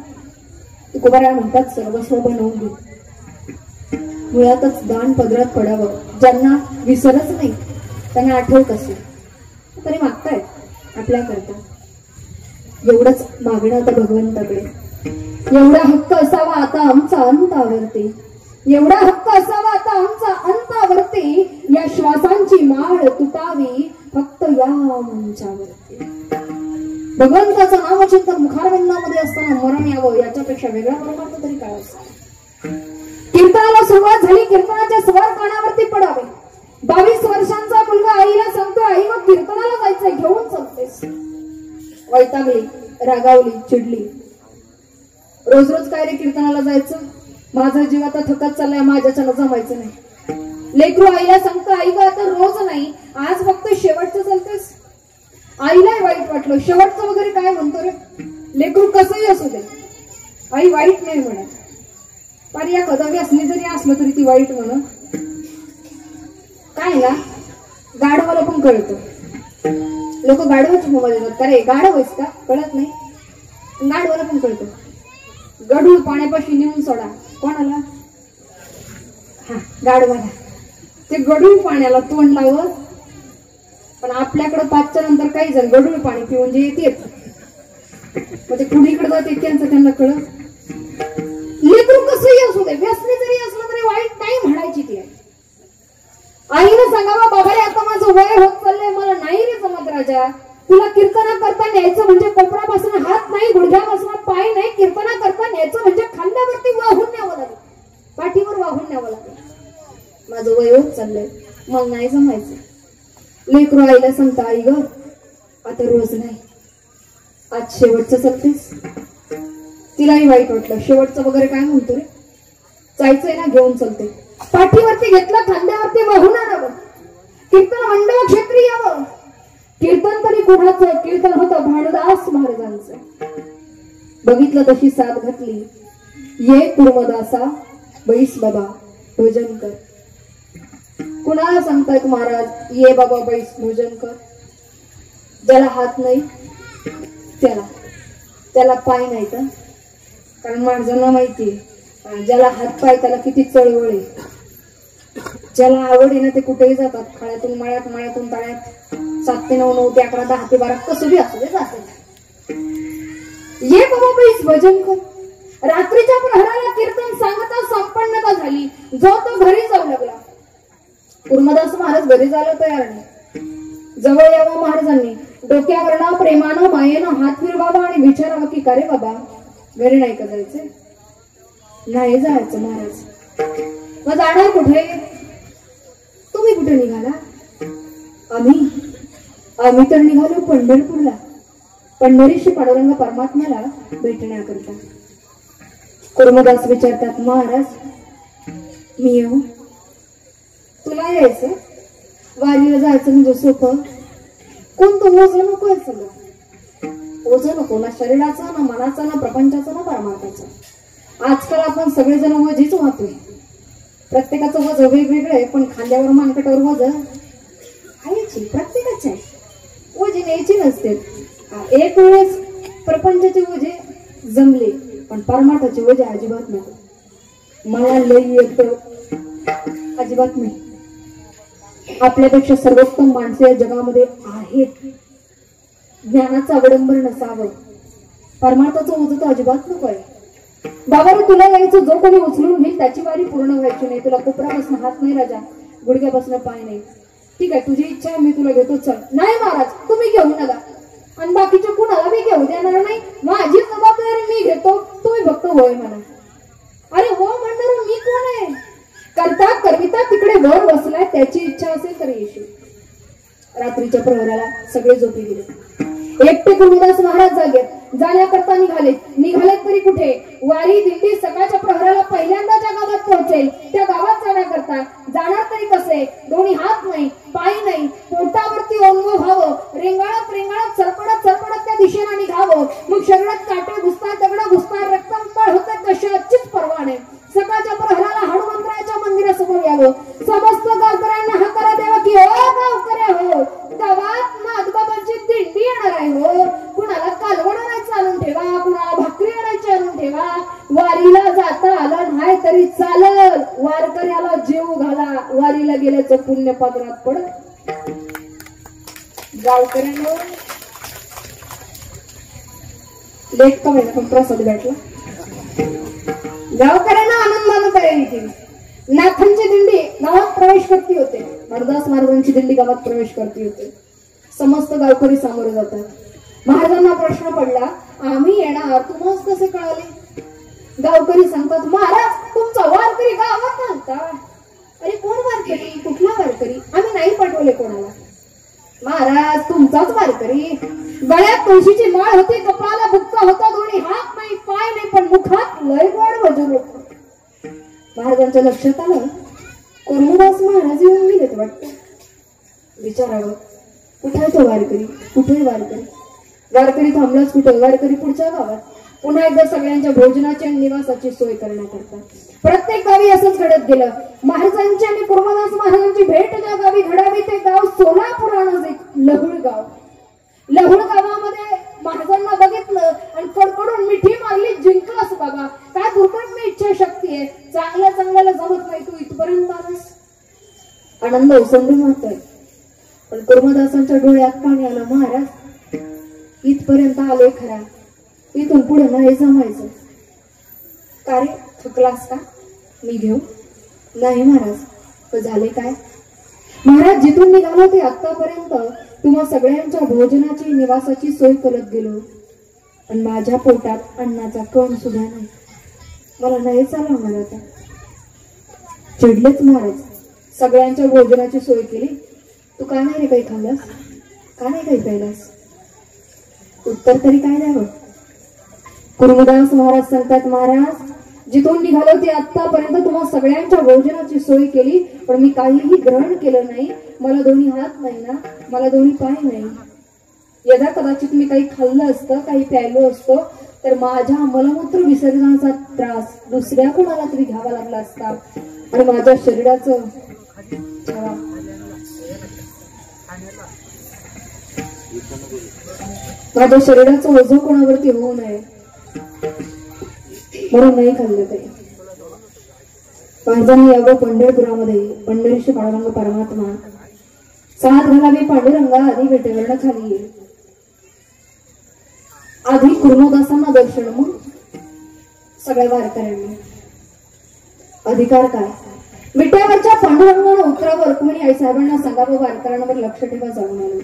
तुकोबाराय म्हणतात सर्वस्व बनवून घे. मुळातच दाण पदरात पडावं. ज्यांना विसरच नाही त्यांना आठव कसे तरी मागतायत आपल्या करता. एवढंच मागणं आता भगवंताकडे. एवढा हक्क असावा आता आमचा अंतावरती, एवढा हक्क असावा आता आमचा अंतावरती. या श्वासांची माळ तुटावी फक्त या मंचावरती. भगवंताचं नामचिंतन मुखारविंदामध्ये असताना मरण यावं याच्यापेक्षा वेगळ्या प्रकारचं तरी काय असतं. कीर्तनाला सुरुवात झाली, कीर्तनाचे स्वर कानावरती पडावे. 22 वर्षांचा मुलगा आईला सांगतो, आई मग कीर्तनाला जायचंय, घेऊन चालतेस. वैतागली, रागावली, चिडली. रोज रोज काय रे कीर्तनाला जायचं, माझा जीव आता थकत चाललाय, माझ्याच्यानं जमायचं नाही. लेकरू आईला सांगतं, आई ग आता रोज नाही, आज फक्त शेवटचं चालतेस. आईलाही वाईट वाटलं, शेवटचं वगैरे काय म्हणतो रे, लेकरू कसंही असू दे, आई वाईट नाही म्हणत. पण या कदावी असली जरी असलं तरी ती वाईट म्हणत. काय ना गाढवाला पण कळतं. लोक गाढवाची मोबाईल देतात, अरे गाढव आहेस का, कळत नाही. गाढवाला पण कळतं. गढूळ पाण्यापाशी नेऊन सोडा, कोणाला? हा गाढवाला. ते गढूळ पाण्याला तोंड लावत, पण आपल्याकडे 5च्या नंतर काही जण गढूळ पाणी पिऊन जे येते म्हणजे कुणीकडे जाते त्यांचं त्यांना कळत. लेकरू कसंही असू दे, व्यसनी जरी असलं तरी वाईट नाही म्हणायची ती. आईनं सांगावा, बाबा रे आता माझं वय होत चाललंय, मला नाही रे जमत राजा. तुला कीर्तना करता न्यायचं म्हणजे कोपरापासून हात नाही, गुडघ्यापासून पाय नाही, कीर्तना करता न्यायचं चाललंय, मला नाही जमायचं. लेकरू आईला सांगता, आई ग आता रोज नाही, आज शेवटचं चलतेस. तिलाही वाईट वाटलं. शेवटचं वगैरे काय म्हणतो रे, जायचंय ना घेऊन चलते. पाठीवरती घेतलं, खांद्यावरती वाहून आणावं. कीर्तन मंडळ क्षेत्री यावं. कीर्तन तरी कुणाचं? कीर्तन होतं भानुदास महाराजांचं. बघितलं तशी साथ घातली. ये कुर्मदासा बैस बाबा भोजन कर. कुणाला सांगतायत महाराज, ये बाबा बैस भोजन कर? ज्याला हात नाही त्याला पाय नाही का? कारण महाराजांना माहितीये ज्याला हात पाय त्याला किती चळवळ आहे. ज्याला आवड आहे ना ते कुठेही जातात. खळ्यातून मळ्यात, मळ्यातून तळ्यात, 7 ते 9, 9 ते 11, 10 ते 12 कसं बी असू दे जातात. ये बाबा बैस भजन कर. रात्रीच्या प्रहराला कीर्तन सांगता संपन्नता झाली. जो तो घरी जाऊ लागला. कुर्मदास महाराज घरी जायला तयार नाही. जवळ यावं महाराजांनी. डोक्यावरनं प्रेमानं मायेनं हात फिरवावा आणि विचारावं की का रे बाबा घरी नाही का जायचं? नाही जायचं महाराज. मग जाणार कुठे? तुम्ही कुठे निघाला? आम्ही तर निघालो पंढरपूरला, पंढरीशी पांडुरंग परमात्म्याला भेटण्याकरता. कुर्मदास विचारतात, महाराज मी येऊ? तुला यायचं? वारीला जायचं म्हणजे सोपं? कोणतं ओझं नको सगळं. ओझं नको ना शरीराचा, ना मनाचा, ना प्रपंचाचा, ना परमार्थाचा. आजकाल आपण सगळेजण वजीच वाहतोय. प्रत्येकाचं वज वेगवेगळं आहे, पण खांद्यावर मानकटावर वज आहेची प्रत्येकाचे आहे. वजे न्यायची नसते. एक वेळेस प्रपंचाचे वजे जमले, पण परमार्थाचे वजे अजिबात नको. मला लई येत अजिबात नाही. आपल्यापेक्षा सर्वोत्तम माणसे या जगामध्ये आहेत. ज्ञानाचं अवडंबर नसावं. परमार्थाचं ओझं तर अजिबात नको आहे. बाबा तुला यायचं, जो कोणी उचलून घेईल त्याची वारी पूर्ण व्हायची नाही. तुला कोपऱ्यापासून हात नाही राजा, गुडघ्यापासून पाय नाही. ठीक आहे तुझी इच्छा आहे, मी तुला घेतो, चल. नाही महाराज तुम्ही घेऊ नका, आणि बाकीच्या कुणाला मी घेऊ देणार नाही. माझी जबाबदारी मी घेतो, तुम्ही फक्त होय म्हणा. अरे हो म्हणणार मी कोण आहे? करता करविता तिकडे वर बसलाय, त्याची इच्छा असेल तर येशील. रात्रीच्या प्रहराला सगळे झोपी गेले. एकटे कुर्मदास महाराज जागेत. जाण्याकरता निघालेत तरी कुठे? वारी दिंडी सकाळच्या प्रहराला पहिल्यांदा ज्या गावात पोहोचेल त्या गावात जाण्याकरता जाणार तरी कसे? दोन्ही हात नाही, पाय नाही, पोटावरती ओंगो व्हावं, रेंगाळत रेंगाळत सरपडत सरपडत त्या दिशेला निघावं. मग शरीरात काटे घुसतात, दगड घुसतात, रक्तंपळ होतात, कशाचीच पर्वा नाही. सकाळच्या प्रहराला हनुमंतरायाच्या मंदिरासमोर यावं. समस्त गावकऱ्यांना हाकारा द्यावा की हो गावकऱ्या हो, गावात नाथबाबांची दिंडी येणार आहे हो. कुणाला कालवण आणायचं आणून ठेवा, कुणाला भाकरी आणायची आणून ठेवा. वारीला जाता आलं नाही तरी चालल, वारकऱ्याला जीव घाला. वारीला गेल्याचं पुण्य पदरात पडत. गावकऱ्यांना लेट का महिना पण प्रसाद भेटला. गावकऱ्यांना आनंदानं तयारी केली. नाथांची दिंडी गावात प्रवेश करती होते. हरदास महाराजांची दिंडी गावात प्रवेश करती होते. समस्त गावकरी सामोरे जातात. महाराजांना प्रश्न पडला, आम्ही येणार तुम्हाला कसे कळाले? गावकरी सांगतात, महाराज तुमचा वारकरी गावात नव्हता. अरे कोण वारकरी? कुठला वारकरी? आम्ही नाही पाठवले कोणाला. महाराज तुमचाच वारकरी. गळ्यात तुळशीची माळ होती, कपाळाला बुक्का होता, दोन्ही हात नाही, पाय नाही, पण मुखात लय गोड भजन होतं. महाराजांच्या लक्षात आलं, कुर्मदास महाराज येऊन गेलेत वाटतं. विचारावं, कुठे तो वारकरी? कुठे वारकरी? वारकरी थांबलाच कुठे? वारकरी पुढच्या गावात. पुन्हा एकदा सगळ्यांच्या भोजनाची आणि निवासाची सोय करण्याकरता. प्रत्येक गावी असंच घडत गेलं. महाराजांची आणि कुर्मदास महाराजांची भेट ज्या गावी घडावी ते गाव सोलापुरानजीक लहुळ गाव. लहुळ गावामध्ये महाराजांना बघितलं आणि कडकडून मिठी मारली, जिंकलास बाबा. काय दुर्घटना इच्छाशक्ती आहे, चांगल्या चांगल्याला जमत नाही, तू इथपर्यंत आलास. आनंद ओसंडून वाहतोय. पण कुर्मदासांच्या डोळ्यात पाणी आलं. महाराज इथपर्यंत आलोय खरा, इथून पुढे नाही जमायचं. का रे थकलास का? मी घेऊ? नाही महाराज. तर झाले काय? महाराज जिथून निघालो ते आतापर्यंत तुम्हा सगळ्यांच्या भोजनाची निवासाची सोय करत गेलो, पण माझ्या पोटात अन्नाचा कण सुद्धा नाही. मला नाही चालवणार आता. चिडलेच महाराज. सगळ्यांच्या भोजनाची सोय केली. तू का नाही रे काही खाल्लास? का नाही काही प्यायलास? उत्तर तरी काय द्यावं? कुर्मदास महाराज सांगतात, महाराज जिथून निघालो ते आतापर्यंत तुम्हा सगळ्यांच्या भोजनाची सोय केली, पण मी काहीही ग्रहण केलं नाही. मला दोन्ही हात नाही ना, मला दोन्ही पाय नाही. यदा कदाचित मी काही खाल्लं असतं, काही प्यायलो असतो, तर माझ्या मलमूत्र विसर्जनाचा त्रास दुसऱ्या कोणाला तरी घ्यावा लागला असता आणि माझ्या शरीराचं ओझं कोणावरती होऊ नये म्हणून नाही खाल्लं काही. पांढराने यावं पंढरपुरामध्ये पंढरीश पांडुरंग परमात्मा साथ घालावी पांडुरंगा आधी भेटेवर्ण खाली. आधी कुर्मदासांना दर्शन, मग सगळ्या वारकऱ्यांना. अधिकार काय? विट्यावरच्या पांडुरंगानं उतरावं. रुक्मिणी आई साहेबांना सांगावं, वारकऱ्यांवर लक्ष ठेवा. जाऊन आलो.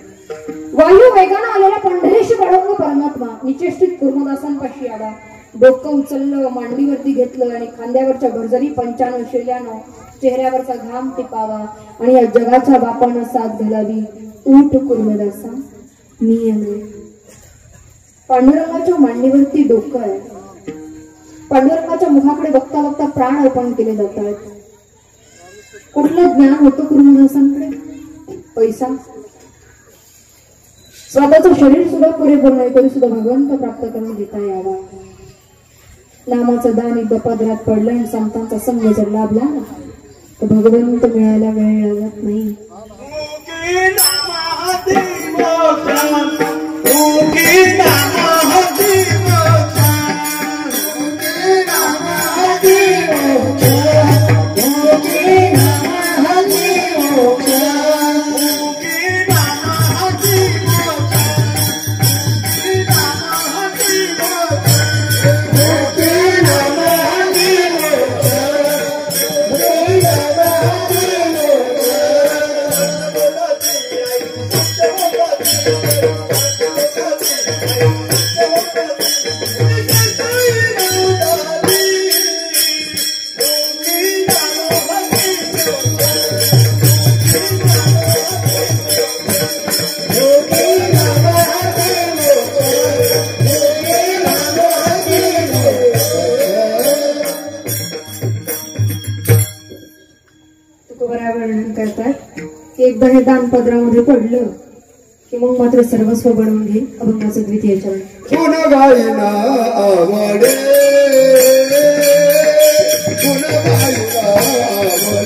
वायू वेगानं आलेला पंढरीश पांडुरंग परमात्मा निचेष्टित कुर्मदासांपाशी आला. डोकं उचललं, मांडीवरती घेतलं आणि खांद्यावरच्या भरजरी पंचानं शिरल्यानं चेहऱ्यावरचा घाम टिपावा आणि या जगाच्या बापानं साथ घालावी. ऊठ कुर्मदासा, मी येणार. पांडुरंगाच्या मांडीवरती डोकं आहे. पांडुरंगाच्या मुखाकडे बघता बघता प्राण अर्पण केले जातात. कुठलं ज्ञान होतं कुर्मदासांकडे? पैसा. स्वतःचं शरीर सुद्धा पुरेपूर नाही तरी सुद्धा भगवंत प्राप्त करून घेता यावा. नामाचं दान एकदा पदरात पडलं आणि संतांचा संग जर लाभला ना, तर भगवंत मिळायला वेळ लागत नाही. एकदा हे दान पदरामध्ये पडलं की मग मात्र सर्वस्व बनवून घे. अभंगाचं द्वितीय चरण. गुण गायना आवडे, गुण गायना आवडे,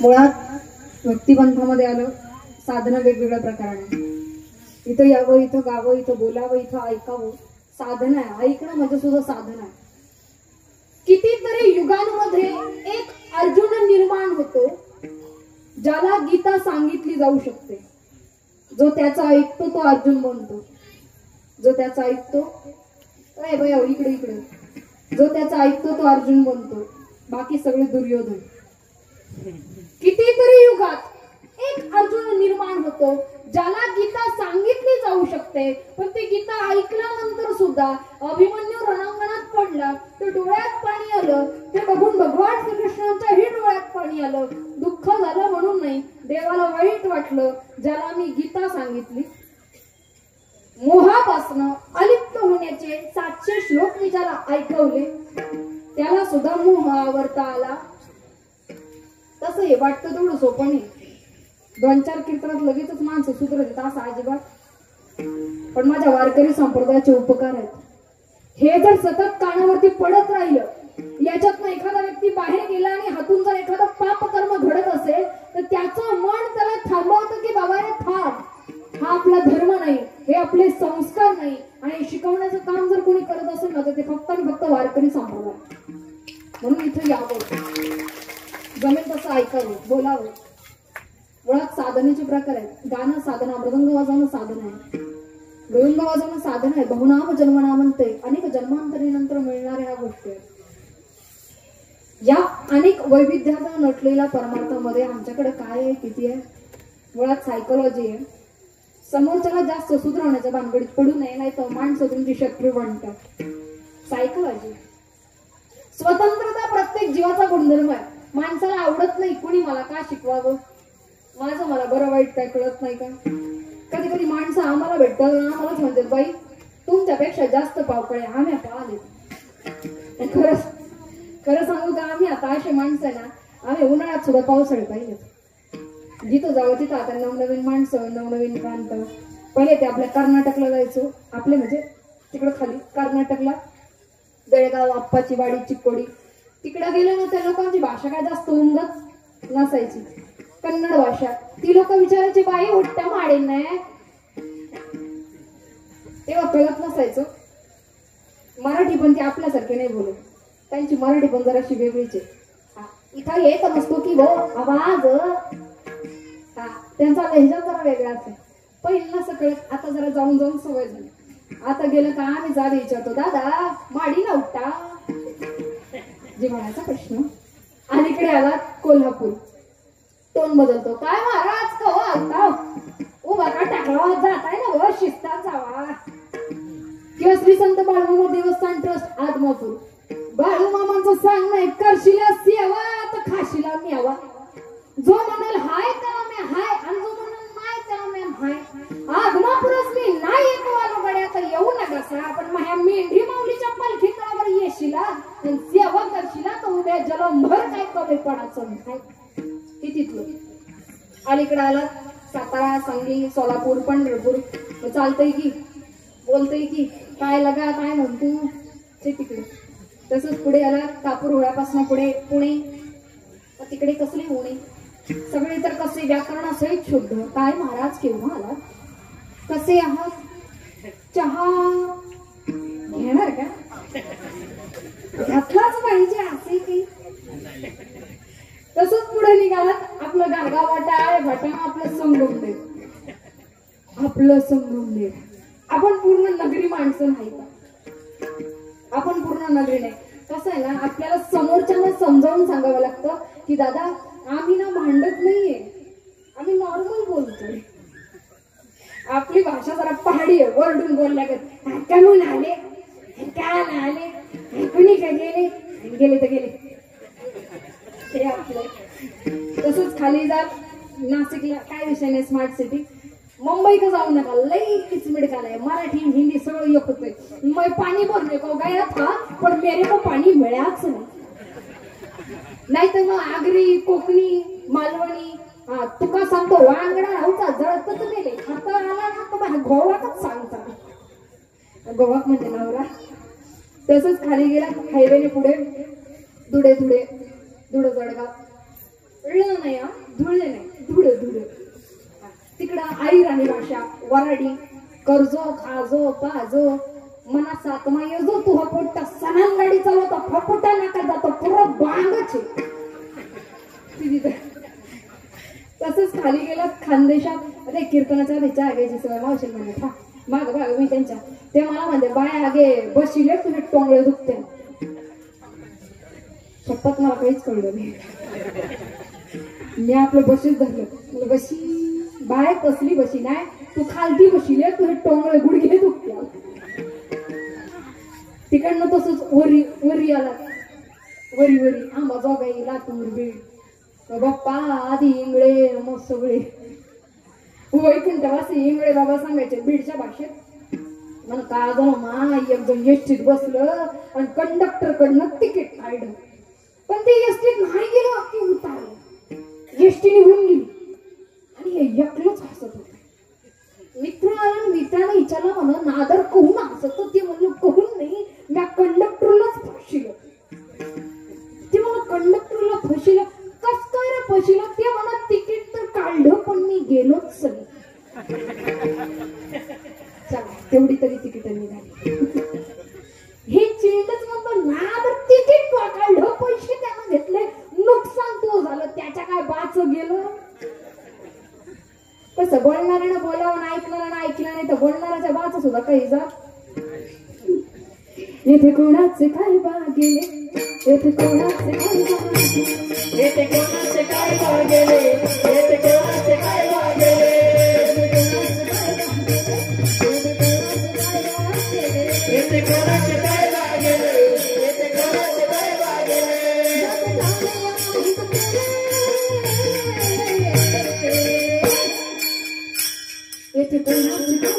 मुळात भक्तिपंथामध्ये आलं साधनं वेगवेगळ्या प्रकाराने. इथं यावं, इथं गावं, इथं बोलावं, इथं ऐकावं, साधन आहे. ऐकणं म्हणजे सुद्धा साधन आहे. कितीतरी युगांमध्ये एक अर्जुन निर्माण होतो ज्याला गीता सांगितली जाऊ शकते. जो त्याचा ऐकतो तो अर्जुन बनतो. जो त्याचा ऐकतो इकडे इकडे जो त्याचा ऐकतो तो अर्जुन बनतो. बाकी सगळे दुर्योधन. कितीतरी युगात एक अर्जुन निर्माण होतो ज्याला गीता सांगितली जाऊ शकते, पण ती गीता ऐकल्यानंतर सुद्धा अभिमन्यू रणांगणात पडला तर डोळ्यात पाणी आलं. ते बघून भगवान श्रीकृष्णांच्याही डोळ्यात पाणी आलं. दुःख झालं म्हणून नाही, देवाला वाईट वाटलं ज्याला मी गीता सांगितली. मोहापासनं अलिप्त होण्याचे 700 श्लोक मी ज्याला ऐकवले त्याला सुद्धा मोह आवरता आला. तसं हे वाटतं तेवढं सोपं नाही. 2-4 कीर्तनात लगेचच माणसं सुधरत असं अजिबात. पण माझ्या वारकरी संप्रदायाचे उपकार आहेत. हे जर सतत कानावरती पडत राहिलं, याच्यातनं एखादा व्यक्ती बाहेर गेला आणि हातून जर एखादं पाप कर्म घडत असेल तर त्याचं मन त्याला थांबवतं की बाबा रे थांब, हा आपला धर्म नाही, हे आपले संस्कार नाही. आणि शिकवण्याचं काम जर कोणी करत असेल ना तर ते फक्त आणि फक्त वारकरी संप्रदाय. म्हणून इथं यावं, जमेल तसं ऐकावं, बोलावं. मुळात साधनेचे प्रकार आहेत. गाणं साधना, मृदंग वाजवणं साधन आहे, मृदंग वाजवणं साधन आहे. बहुनाम जन्मनामंते, अनेक जन्मांतरीनंतर मिळणाऱ्या ह्या गोष्टी आहेत. या अनेक वैविध्यात नटलेल्या परमार्थामध्ये आमच्याकडे काय आहे, किती आहे? मुळात सायकोलॉजी आहे. समोरच्याला जास्त सुधारण्याच्या भानगडीत पडू नये, नाही तर माणसं तुमची शत्रू बनतात. सायकोलॉजी, स्वतंत्रता प्रत्येक जीवाचा गुणधर्म आहे. माणसाला आवडत नाही कुणी मला का शिकवावं, माझं मला बरं वाईट काय कळत नाही का. कधी कधी माणसं आम्हाला भेटतात, आम्हालाच म्हणतात बाई तुमच्यापेक्षा जास्त पावकळे आम्ही पाहिले. खरं सांगू का, आम्ही आता असे माणसं आहे ना, आम्ही उन्हाळ्यात सुद्धा पावसाळे पाहिजे. जिथं जावं तिथं आता नवनवीन माणसं, नवनवीन प्रांत. पहिले ते आपल्या कर्नाटकला जायचो, आपले म्हणजे तिकडं खाली कर्नाटकला, बेळगाव, आप्पाची वाडी, चिक्कोडी. तिकडे गेलं ना त्या लोकांची भाषा काय जास्त उमगत नसायची, कन्नड भाषा. ती लोक विचारायची बाई उठ्ठा माडेन नाही, तेव्हा कळत नसायचं. मराठी पण ते आपल्यासारखे नाही बोलत, त्यांची मराठी पण जराशी वेगळीच आहे. इथं येत नसतो की भो आवाज, त्यांचा लहजा जरा वेगळा असेल. पहिलं नसं कळत, आता जरा जाऊन जाऊन सवय झाली. आता गेलं का आम्ही जागा विचारतो, दादा माडी ना उठ्ठा, जेवणाचा प्रश्न. अलीकडे आला कोल्हापूर, टोन बदलतो, काय महाराज कवा आलता, उभा का टाकला जाताय ना व शिस्तात जावा. किंवा श्री संत बाळूमामा देवस्थान ट्रस्ट आदमापूर, बाळूमामांचं सांग नाही, करशिला सेवा तर खाशीला मेवा. जो म्हणाल हाय त्याला मी हाय, आणि जो म्हणाल नाही त्याला मी हाय. आदमापूरच मी नाही येतो आलो गड्या, तर येऊ नका. पण माझ्या मेंढी माऊलीच्या पालखीतळावर येशीला, सेवा करशीला तर उद्या जलंभर काय कमी पडायचं नाही. हे तिथलं. अलीकडे आला सातारा, सांगली, सोलापूर, पंढरपूर. चालतंय की, बोलतय की, काय लगा काय म्हणतो ते तिकडे. तसंच पुढे आला कापूर होळ्यापासून पुढे पुणे, तिकडे कसले होणे, सगळे तर कसे व्याकरणासहित शुद्ध. काय महाराज केव्हा आला, कसे आहात, चहा घेणार का, घातलाच पाहिजे असे की. तसंच पुढे निघालात आपलं गारगाव टाळ भटाणा, आपलं संगमनेर, आपलं संगमनेर. आपण पूर्ण नगरी माणसं नाही का, आपण पूर्ण नगरी नाही. कसं आहे ना, आपल्याला समोरच्यांना समजावून सांगावं लागतं की दादा आम्ही ना भांडत नाहीये, आम्ही नॉर्मल बोलतोय. आपली भाषा जरा पहाडी आहे, वरडून बोलल्यागत. का म्हणून आले, काय ना आले, कुणी काय गेले, गेले तर गेले ते आपलं. तसंच खाली जा नाशिकला, काय विषय नाही, स्मार्ट सिटी. मुंबई का जाऊ नका, लई किचमिड आहे. मराठी हिंदी सगळं एक होतंय. मैं पाणी भरने को गया था पण मेरे को पाणी मिळाच नाही तर मग आगरी, कोकणी, मालवणी, तुका सांगतो वांगडा राहूचा जळतच गेले. आता आला ना तर गोवाकच सांगता, गोवाक म्हणजे नवरा. तसंच खाली गेला हायवेने पुढे, धुळे धुळे धुळे जळगाव, कळलं नाही धुळे नाही धुळे धुळे. तिकडं आई राणी भाषा, वराडी, कर्जो खाजो पाजो, मना सातमा येजो तू पोट्ट सणान गाडी चालवतो, फपुटा नाका जातो, पुरं बांगच. तसंच खाली गेला खानदेशात. अरे कीर्तनाच्या आधीच्या आगेची सवय मावशी म्हणत, हा माग भाग मी त्यांच्या, ते मला म्हणते बाय आगे बशिले तुझे टोंगळे दुखते. शपथ मला काहीच कळलं नाही. मी आपलं बशीच धरलं, बशी बाय कसली बशी नाही, तू खालती बशिले तुझे टोंगळे गुडघे दुखते. तिकडनं तसंच वरी वरी आला, वरी वरी आंबाजोगाई, लातूर, बीड. बाप्पा आधी इंगळे मग सगळे वैकुंठवासी इंगळे बाबा सांगायचे बीडच्या भाषेत. मग का ग मा एक जण एसटीत बसलं आणि कंडक्टर कडनं तिकीट काढलं, पण ते एसटीत नाही गेलं की उतारलं, एसटी निघून गेली आणि हे एकलंच हसत होत. मित्र आला, मित्रानं विचारलं म्हणून नादर कहून हसत, ते म्हणलं कहून नाही, मी कंडक्टरलाच फसिलं. ते म्हणलं कंडक्टरला फसिलं, कस काय रे फसिलं? ते म्हणा तिकीट तर काढलं पण मी गेलोच सगळी. चला तेवढी तरी तिकीट निघाली. हे चिंतच म्हणतो नादर तिकीट काढलं, पैसे त्यानं घेतले, नुकसान तो झालं, त्याच्या काय बाच गेलं. कसं बोलणाऱ्यानं बोलावं, ऐकणाऱ्यानं ऐकलं नाही तर बोलणाऱ्याच्या बाच सुद्धा काही जा. येथे कोणाचे काय बागेले, येथे कोणाचे काय बागेले, येथे कोणाचे काय बागेले, येथे कोणाचे काय बागेले, येथे कोणाचे काय बागेले, येथे कोणाचे काय बागेले. येथे कोणाचे काय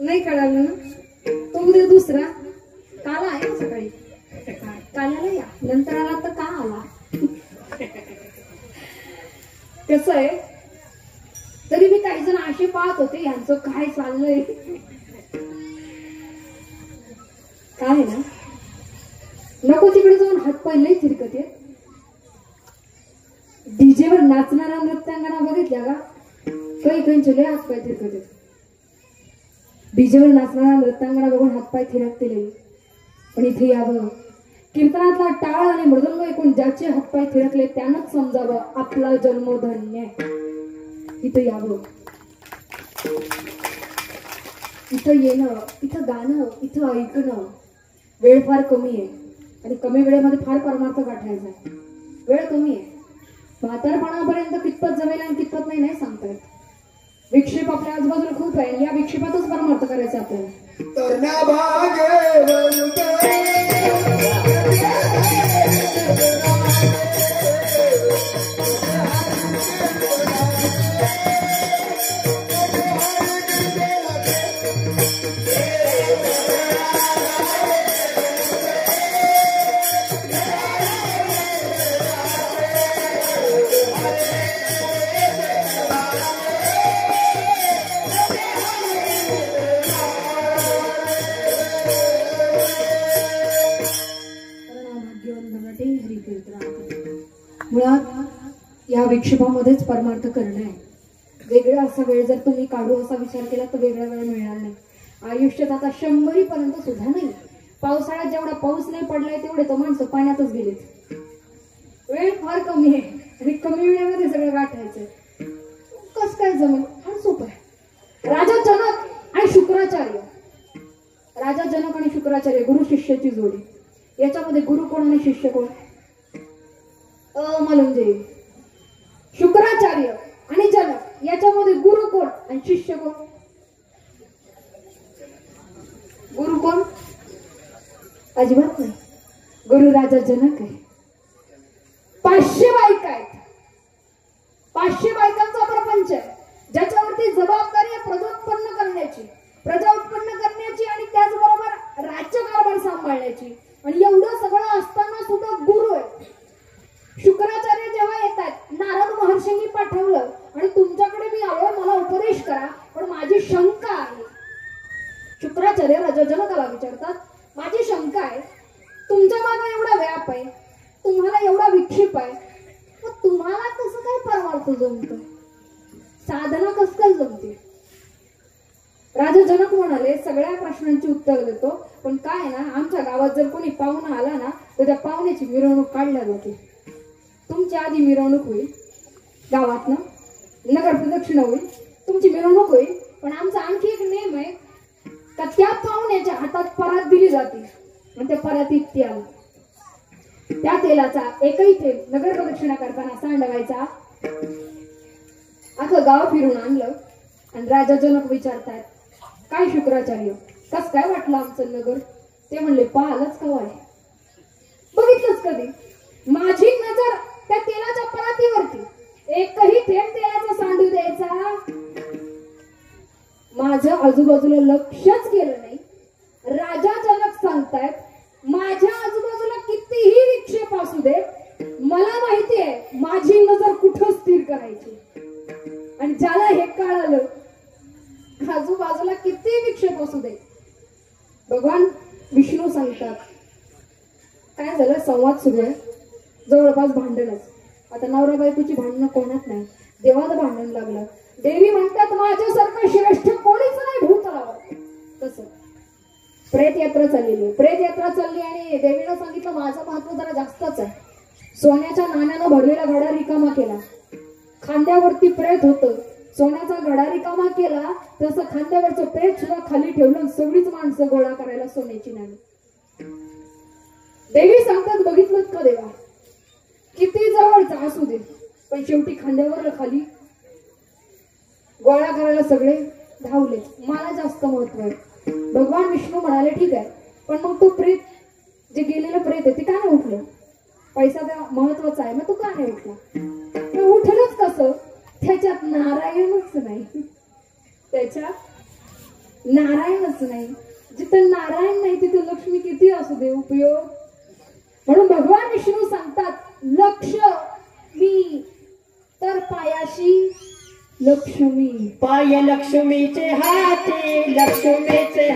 नाही कळालं ना? तो उद्या दुसरा काल आहे सकाळी, काल्याला या नंतर आला तर का आला. कसं आहे, तरी मी काही जण असे पाहत होते यांचं काय चाललंय. काय ना नको तिकडे जाऊन हात पाय थिरकत आहे. डीजेवर नाचणारा नृत्यांगना बघितल्या का? काही काही लय हात पाय थिरकत आहेत. डीजेवर नाचणारा नृत्यांगना बघून हातपाय थिरकते. पण इथे यावं, कीर्तनातला टाळ आणि मृदंग ऐकून ज्याचे हातपाय थिरकले त्यानंच समजावं आपला जन्म धन्य. इथं यावं, इथं येणं, इथं गाणं, इथं ऐकणं. वेळ फार कमी आहे आणि कमी वेळेमध्ये फार परमार्थ गाठायचा. वेळ कमी आहे, म्हातारपणापर्यंत कितपत जमेल आणि कितपत नाही नाही सांगता येत. विक्षेप आपल्या आजूबाजूला खूप आहे आणि या विक्षेपातच परमार्थ करायचं आपल्याला. मुळात या विक्षेपामध्येच परमार्थ करणं आहे. वेगळा असा वेळ जर तुम्ही काढू असा विचार केला तर वेगळा वेळ मिळणार नाही. आयुष्यात आता 100 पर्यंत सुद्धा नाही. पावसाळ्यात जेवढा पाऊस नाही पडलाय तेवढे तर माणसं पाण्यातच गेलेत. वेळ फार कमी आहे आणि कमी वेळेमध्ये सगळं गाठायचंय. कस काय जमेल? फार सोपं आहे. राजा जनक आणि शुक्राचार्य, राजा जनक आणि शुक्राचार्य गुरु शिष्याची जोडी. याच्यामध्ये गुरु कोण आणि शिष्य कोण? म्हणजे शुक्राचार्य आणि जनक याच्यामध्ये गुरु कोण आणि शिष्य कोण? गुरु कोण? अजिबात नाही. गुरु राजा जनक आहे. 500 बायका आहेत. 500 बायकांचा प्रपंच आहे ज्याच्यावरती जबाबदारी आहे प्रजा उत्पन्न करण्याची आणि त्याचबरोबर पाठवलं आणि तुमच्याकडे मी आलोय, मला उपदेश करा, पण माझी शंका आहे. शुक्राचार्य राजा जनकाला विचारतात, माझी शंका आहे, तुमच्या मागे एवढा व्याप आहे, तुम्हाला एवढा विक्षेप आहे, मग तुम्हाला कसं काय परमार्थ जमतं, साधना कसं काय जमते? राजा जनक म्हणाले, सगळ्या प्रश्नांची उत्तर देतो, पण काय ना, आमच्या गावात जर कोणी पाहुणा आला ना, तर त्या पाहुण्याची मिरवणूक काढल्या जाते. तुमच्या आधी मिरवणूक होईल गावात ना, नगर प्रदक्षिणा होईल, तुमची मिरवणूक होईल, पण आमचा आणखी एक नेम आहे का त्या पाहुण्याच्या हातात परात दिली जाते आणि त्या परातीत तेल, त्या तेलाचा एकही थेंब नगर प्रदक्षिणा करताना सांडवायचा. अख्खं गाव फिरून आणलं आणि राजा जनक विचारतायत, काय शुक्राचार्य, कस काय वाटलं आमचं नगर? ते म्हणले, पाहालच कवा आहे, बघितलंच कधी? माझी नजर त्या तेलाच्या परातीवरती, एकही थेंब तेलाचा सांडू द्यायचा माझं आजूबाजूला लक्षच केलं नाही. राजा जनक सांगतायत, माझ्या आजूबाजूला कितीही विक्षेप असू दे, मला माहिती आहे माझी नजर कुठं स्थिर करायची. आणि ज्याला हे कळालं, आजूबाजूला किती विक्षेप असू दे, भगवान विष्णू सांगतात, काय झालं, संवाद सुरू आहे, जवळपास भांडणच. आता नवरा बायकोची भांडणं कोणात नाही, देवाचं भांडण लागलं. देवी म्हणतात, माझ्यासारखं श्रेष्ठ कोणीच नाही भूतलावर. तसं प्रेत यात्रा चाललेली, प्रेत यात्रा चालली आणि देवीनं सांगितलं, माझं महत्व जरा जास्तच आहे. सोन्याच्या नाण्यानं भरलेला घडा रिकामा केला, खांद्यावरती प्रेत होतं, सोन्याचा घडा रिकामा केला, तसं खांद्यावरचं प्रेत सुद्धा खाली ठेवलं, सगळीच माणसं गोळा करायला सोन्याची नाणी. देवी सांगतात, बघितलं का देवा, किती जवळचा असू दे, पण शेवटी खांद्यावर खाली गोळा करायला सगळे धावले, मला जास्त महत्व आहे. भगवान विष्णू म्हणाले, ठीक आहे, पण मग तो प्रेत, जे गेलेलं प्रेत आहे, ते का नाही उठलं? पैसा त्या महत्वाचा आहे, मग तो का नाही उठला? उठलंच कसं? त्याच्यात नारायणच नाही, त्याच्यात नारायणच नाही. जिथं नारायण नाही तिथे लक्ष्मी किती असू दे उपयोग. म्हणून भगवान विष्णू सांगतात, लक्ष मी तर पायाशी लक्ष्मी, पाय लक्ष्मीचे हाती, लक्ष्मीचे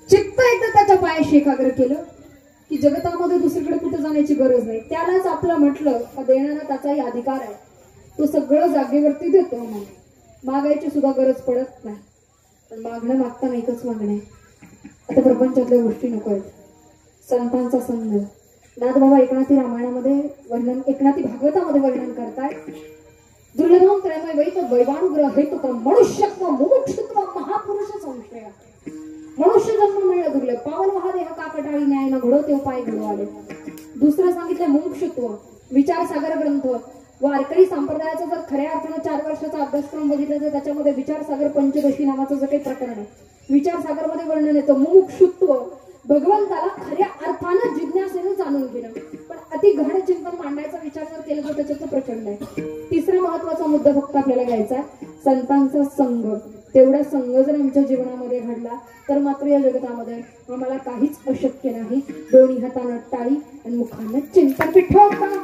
चित्त एकदा त्याच्या पायाशी एकाग्र केलं की जगतामध्ये दुसरीकडे कुठे जाण्याची गरज नाही. त्यालाच आपलं म्हटलं का देणारा त्याचाही अधिकार आहे, तो सगळं जागेवरती देतो. मागायची सुद्धा गरज पडत नाही, पण मागणं मागताना एकच मागणं आहे, आता प्रपंचातल्या गोष्टी नको आहेत. संतांचा संघ नाथबाबा एकनाथी रामायणामध्ये वर्णन, एकनाथी भागवतामध्ये वर्णन करताय, दुर्लभम त्रयमय वैत वैवानुग्रह हेतुक मनुष्यत्व मुमुक्षुत्व महापुरुष संशय. मनुष्य जन्म मिळणं दुर्लभ, पावन महा देह काकटाळी न्याय न घडो ते उपाय घडू आले. दुसरं सांगितलं मुमुक्षुत्व, विचारसागर ग्रंथ, वारकरी संप्रदायाचा जर खऱ्या अर्थानं 4 वर्षाचा अभ्यासक्रम बघितला तर त्याच्यामध्ये विचारसागर पंचदशी नावाचं जे काही प्रकरण आहे, विचारसागर मध्ये वर्णन येतं मुमुक्षुत्व, भगवंताला खऱ्या अर्थानं जिज्ञासेनं जाणून घेणं. पण अति गहन चिंतन मांडायचा विचार जर केला तर त्याच्यात प्रचंड आहे. तिसरा महत्वाचा मुद्दा फक्त आपल्याला घ्यायचा, संतांचा संघ. तेवढा संघ जर आमच्या जीवनामध्ये घडला तर मात्र या जगतामध्ये आम्हाला काहीच अशक्य नाही. दोन्ही हातानं टाळी आणि मुखानं चिंतन पिठवता.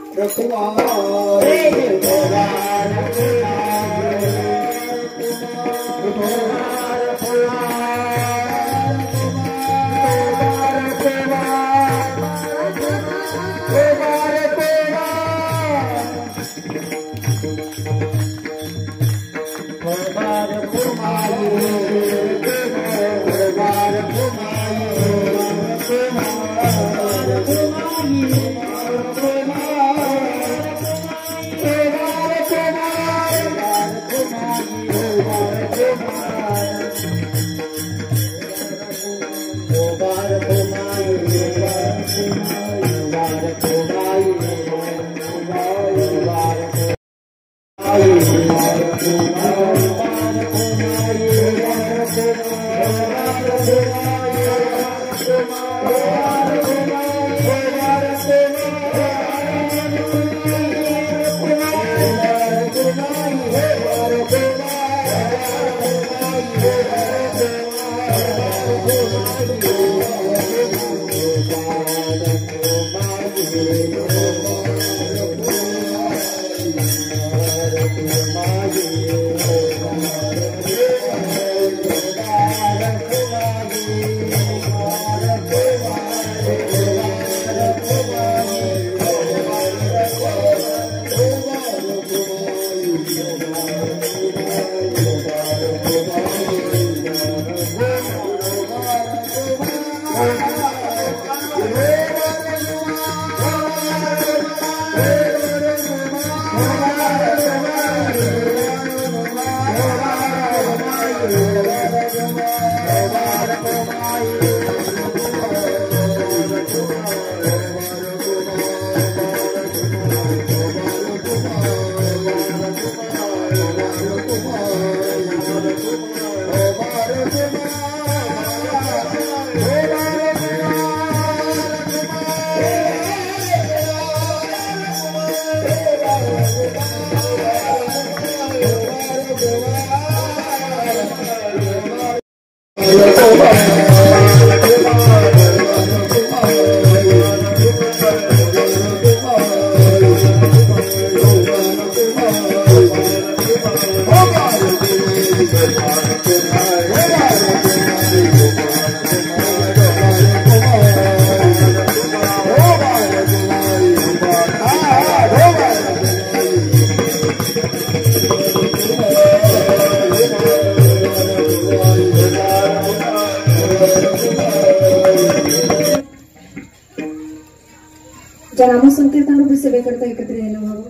ज्या नामसंकीर्तन रूपी सेवेकरता एकत्र यायला हवं.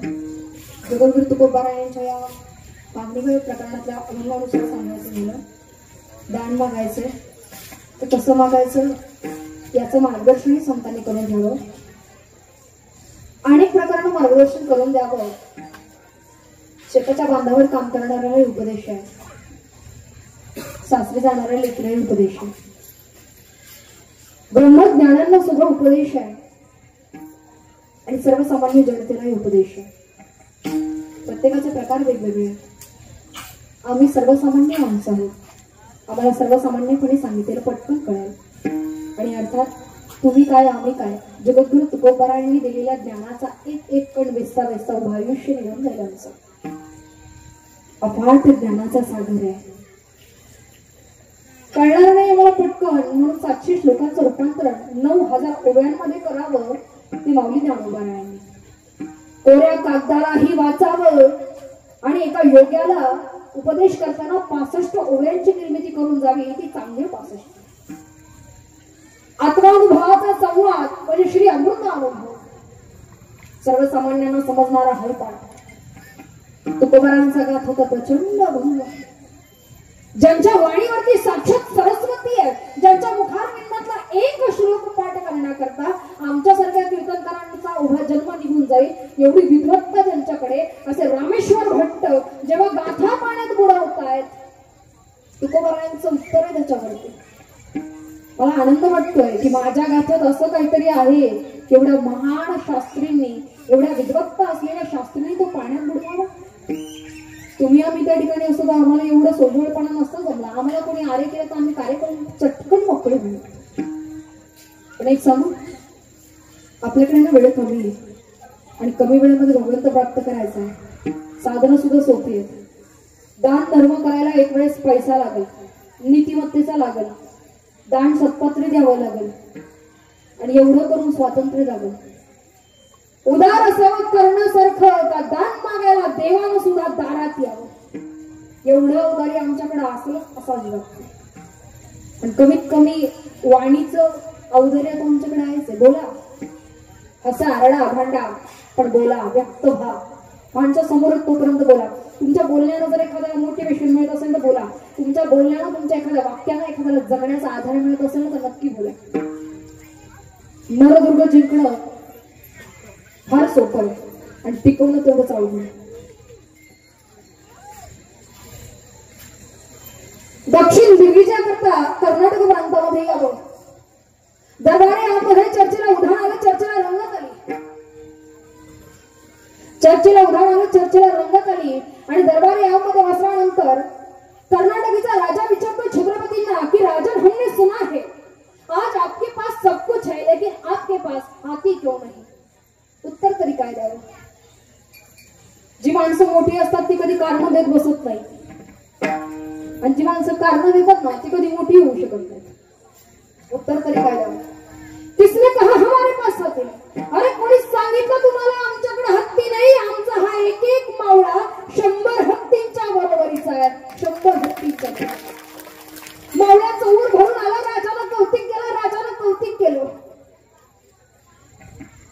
जगद्गुरु तुकोबारा यांच्या या मागणीवर प्रकरणातल्या अनुभवानुसार सांगायचं झालं, दान मागायचं तर कसं मागायचं याचं मार्गदर्शनही संतांनी करून घ्यावं. अनेक प्रकारानं मार्गदर्शन करून द्यावं. शेताच्या बांधावर काम करणाऱ्यालाही उपदेश आहे, सासरी जाणाऱ्या लेकराही उपदेश आहे, ब्रह्मज्ञानांना सुद्धा उपदेश आहे आणि सर्वसामान्य जनतेलाही उपदेश आहे. प्रत्येकाचे प्रकार वेगवेगळे आहेत. आम्ही सर्वसामान्य माणसं आहोत. आम्हाला सर्वसामान्यपणे सांगितलेलं पटकन कळेल आणि अर्थात तुम्ही काय आम्ही काय जगद्गुरु तुकोबारायांनी दिलेल्या ज्ञानाचा एक एक कण वेचता वेचता उभं आयुष्य निघून जाईल. आमचं अफाट ज्ञानाचा सागर आहे. कळणार नाही मला पटकन म्हणून 700 श्लोकांचं रूपांतरण 9000 ओव्यांमध्ये करावं ती माऊली ज्ञानोबारायांनी. कोऱ्या कागदालाही वाचावं आणि एका योग्याला उपदेश करताना 65 ओव्यांची निर्मिती करून जावी. ती चांगली 65 आत्मानुभवाचा संवाद म्हणजे श्री अमृत अनुभव. सर्वसामान्यांना समजणारा हरिपाठ तुकोबारांचा गाथ होता प्रचंड भंग. ज्यांच्या वाणीवरती साक्षात सरस्वती आहे, ज्यांच्या मुखारविंदातला एक श्लोक पाठ करण्याकरता आमच्यासारख्या कीर्तनकारांचा उभा जन्म निघून जाईल एवढी विद्वत्ता त्यांच्याकडे. असे रामेश्वर भट्ट जेव्हा गाथा पाण्यात बुडवतायत तुकोबारायांचं उत्तर आहे त्याच्यावरती. मला आनंद वाटतोय की माझ्या गाथ्यात असं काहीतरी आहे की एवढ्या महान शास्त्रींनी, एवढ्या विद्वत्ता असलेल्या शास्त्रींनी तो पाण्यात बुडवावा. तुम्ही आम्ही त्या ठिकाणी असतो तर आम्हाला एवढं सोजवळपणा नसतं जमला. आम्हाला कोणी आरे केलं तर आम्ही कार्य करून चटकन मोकळे होईल. पण एक सांगू, आपल्याकडे ना वेळ कमी आहे आणि कमी वेळेमध्ये भगवंत प्राप्त करायचा आहे. साधनं सुद्धा सोपी आहेत. दान धर्म करायला एक वेळेस पैसा लागेल, नीतिमत्तेचा लागेल, दान सत्पात्री द्यावं लागेल आणि एवढं करून स्वातंत्र्य लागेल. उदार असावं करण्यासारखं का दान मागायला देवानं सुद्धा दारात यावं. एवढं उदारी आमच्याकडे असलं असा वाटतं. पण कमीत कमी वाणीचं औदार्य आमच्याकडे आहेच. बोला, असा आरडा भांडा पण बोला, व्यक्त व्हा. माणसा समोर तोपर्यंत बोला. तुमच्या बोलण्यानं जर एखाद्याला मोटिवेशन मिळत असेल तर बोला. तुमच्या बोलण्यानं तुमच्या एखाद्या वाक्यानं एखाद्याला जगण्याचा आधार मिळत असेल तर नक्की बोला. नरदुर्ग जिंकणं फार सोपं आहे आणि टिकवणं तेवढंच अवघड आहे. दक्षिण दिल्लीच्या करता कर्नाटक प्रांतामध्ये यावं. दरबारी यामध्ये चर्चेला उधाण आलं, चर्चेला रंगत आली. चर्चेला उधाण आलं, चर्चेला रंगत आली आणि दरबारी यामध्ये बसल्यानंतर कर्नाटकीचा राजा विचारतो छत्रपतींना की राजन हमने सुना है आज आपके पास सब कुछ है लेकिन आपके पास हाथी क्यों नहीं. उत्तर तरी काय द्यावं. जी माणसं मोठी असतात ती कधी कारण देत बसत नाही आणि जी माणसं कारण देतात ना ती कधी मोठी होऊ शकत नाही. उत्तर तरी काय द्यावं. किसने कहा हमारे पास हाथी नहीं. अरे कोणी सांगितलं तुम्हाला आमच्याकडे हत्ती नाही. आमचा हा एक एक मावळा 100 हत्तींच्या बरोबरीचा आहे. 100 हत्तींच्या. मावळ्याचं ऊर भरून आला. राजाला कौतिक केलं, राजाला कौतिक केलं.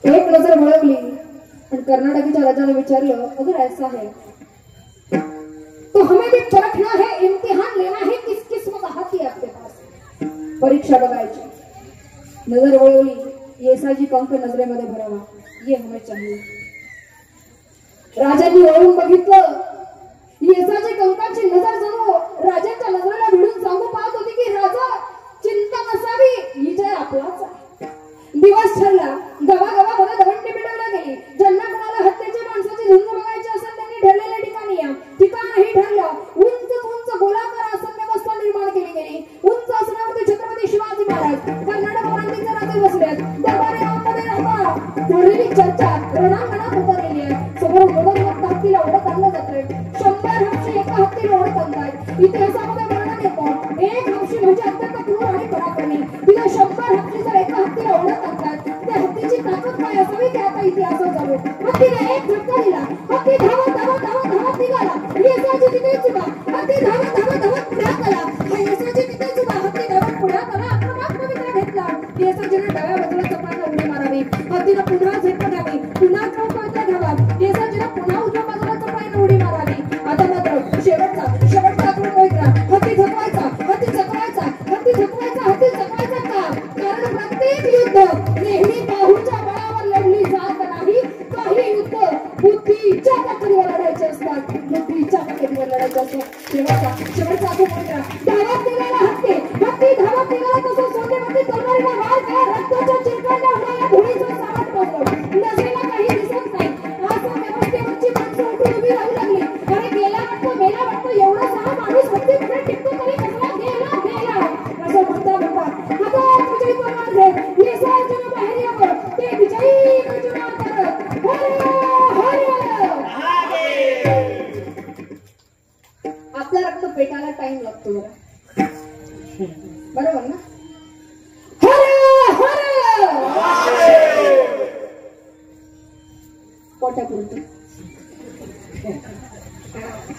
एक नजर वळवली आणि कर्नाटकीच्या राजाने विचारलं अगर ऐसा है तो हमें भी परखना है, इम्तिहान लेना है किस किस्म का हाथी है आपके पास. परीक्षा बघायची. नजर वळवली. येसाजी कंक नजरेमध्ये भरावा. ये हमें चाहिए. राजांनी वळून बघितलं. येसाजी कंकाची नजर जणू राजाच्या नजरेला भिडून सांगू पाहत होती की राजा चिंता नसावी, विजय आपलाच आहे. दिवस ठरला. गावागावामध्ये दवंडी मिळवली गेली. ज्यांना कोणाला हत्याच्या माणसाची झुंज बघायची असेल त्यांनी ठरलेल्या ठिकाणी या. ठिकाणही ठरलं. उंच उंच गोलाकार आसन व्यवस्था निर्माण केली गेली. उंच आसनावरती छत्रपती शिवाजी महाराज कर्नाटक प्रांतीचे राजे बसले. दरबारी यामध्ये आता ठरलेली चर्चा रणांगणात उतरलेली आहे. समोर मोदक हत्तीला ओढत आणलं जातंय. 100 हत्ती एका हत्तीला ओढत आणतायत. इतिहासामध्ये वर्णन येतं एक हत्ती म्हणजे अत्यंत क्रूर आणि पराक्रमी. तिला 100 हत्ती जर एका हत्तीला ओढत आणतात त्या हत्तीची ताकद काय असावी ते आता इतिहासात जाऊ. हत्तीने एक झटका दिला. हत्ती धावत धावत धावत धावत निघाला. येसाजी तिथेच उभा. हत्ती धावत धावत धावत पुढ्यात आला. येसाजी तिथेच उभा. हत्ती धावत पुढ्यात आला. आक्रमक पवित्र घेतला. येसाजीने डाव्या बाजूला चपाला उडी मारावी. हत्तीला पुन्हा झटका द्यावी. पुन्हा पवित्र घ्यावा. येसाजीला पुन्हा उजव्या बाजूला चपाला उडी मारावी. आता मात्र शेवटचा आक्रमक पवित्र. हत्ती झकवायचा, हत्ती झकवायचा, हत्ती झकवायचा, हत्ती झकवायचा का? कारण प्रत्येक युद्ध नेहमी बाहूच्या बळावर लढली जात नाही. काही युद्ध बुद्धीच्या ताकदीवर लढायचे असतात. बुद्धीच्या ताकदीवर लढायचे असतात. शेवटचा आक्रमक धावत निघाला हत्ती. हत्ती धावत निघाला तसं सोनेवरती तलवारीला वार केला. रक्ताच्या चिरकांड्या होणाऱ्या धुळीचं सावट पडलं. नजरेला काही दिसत नाही. असं व्यवस्थेवरची माणसं उठून उभी राहू लागली. अरे गेला वाटतं, मेला वाटतं. एवढा सहा माणूस हत्तीकडे टिकतो तरी कसला गेला गेला असं म्हणता म्हणता आता विजयी परवान आहे. येसाजीने बाहेर यावं. ते विजयी घोषणा करत आपला रक्त पेटायला टाइम लागतो बरं. बरोबर ना. पोटापुरतं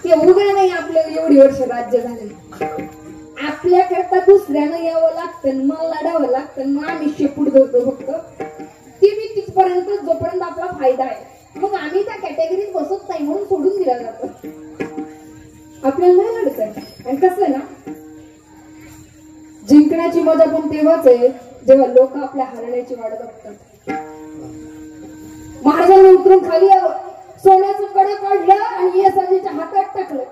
ते उघड नाही. आपल्या एवढी वर्ष राज्य झाले. आपल्याकरता दुसऱ्यानं यावं लागतं, मग लढावं लागतं. मग आम्ही शेपूट धरतो फक्त. ती मी तिथपर्यंत जोपर्यंत आपला फायदा आहे. मग आम्ही त्या कॅटेगरीत बसत नाही म्हणून सोडून दिला जातो. आपल्याला नाही लढत आहे. आणि कसं आहे ना जिंकण्याची मजा पण तेव्हाच आहे जेव्हा लोक आपल्या हरण्याची वाट बघतात. महाराजांनी उतरून खाली यावं. सोन्याचं कडं काढलं आणि येसाजीच्या हातात टाकलं.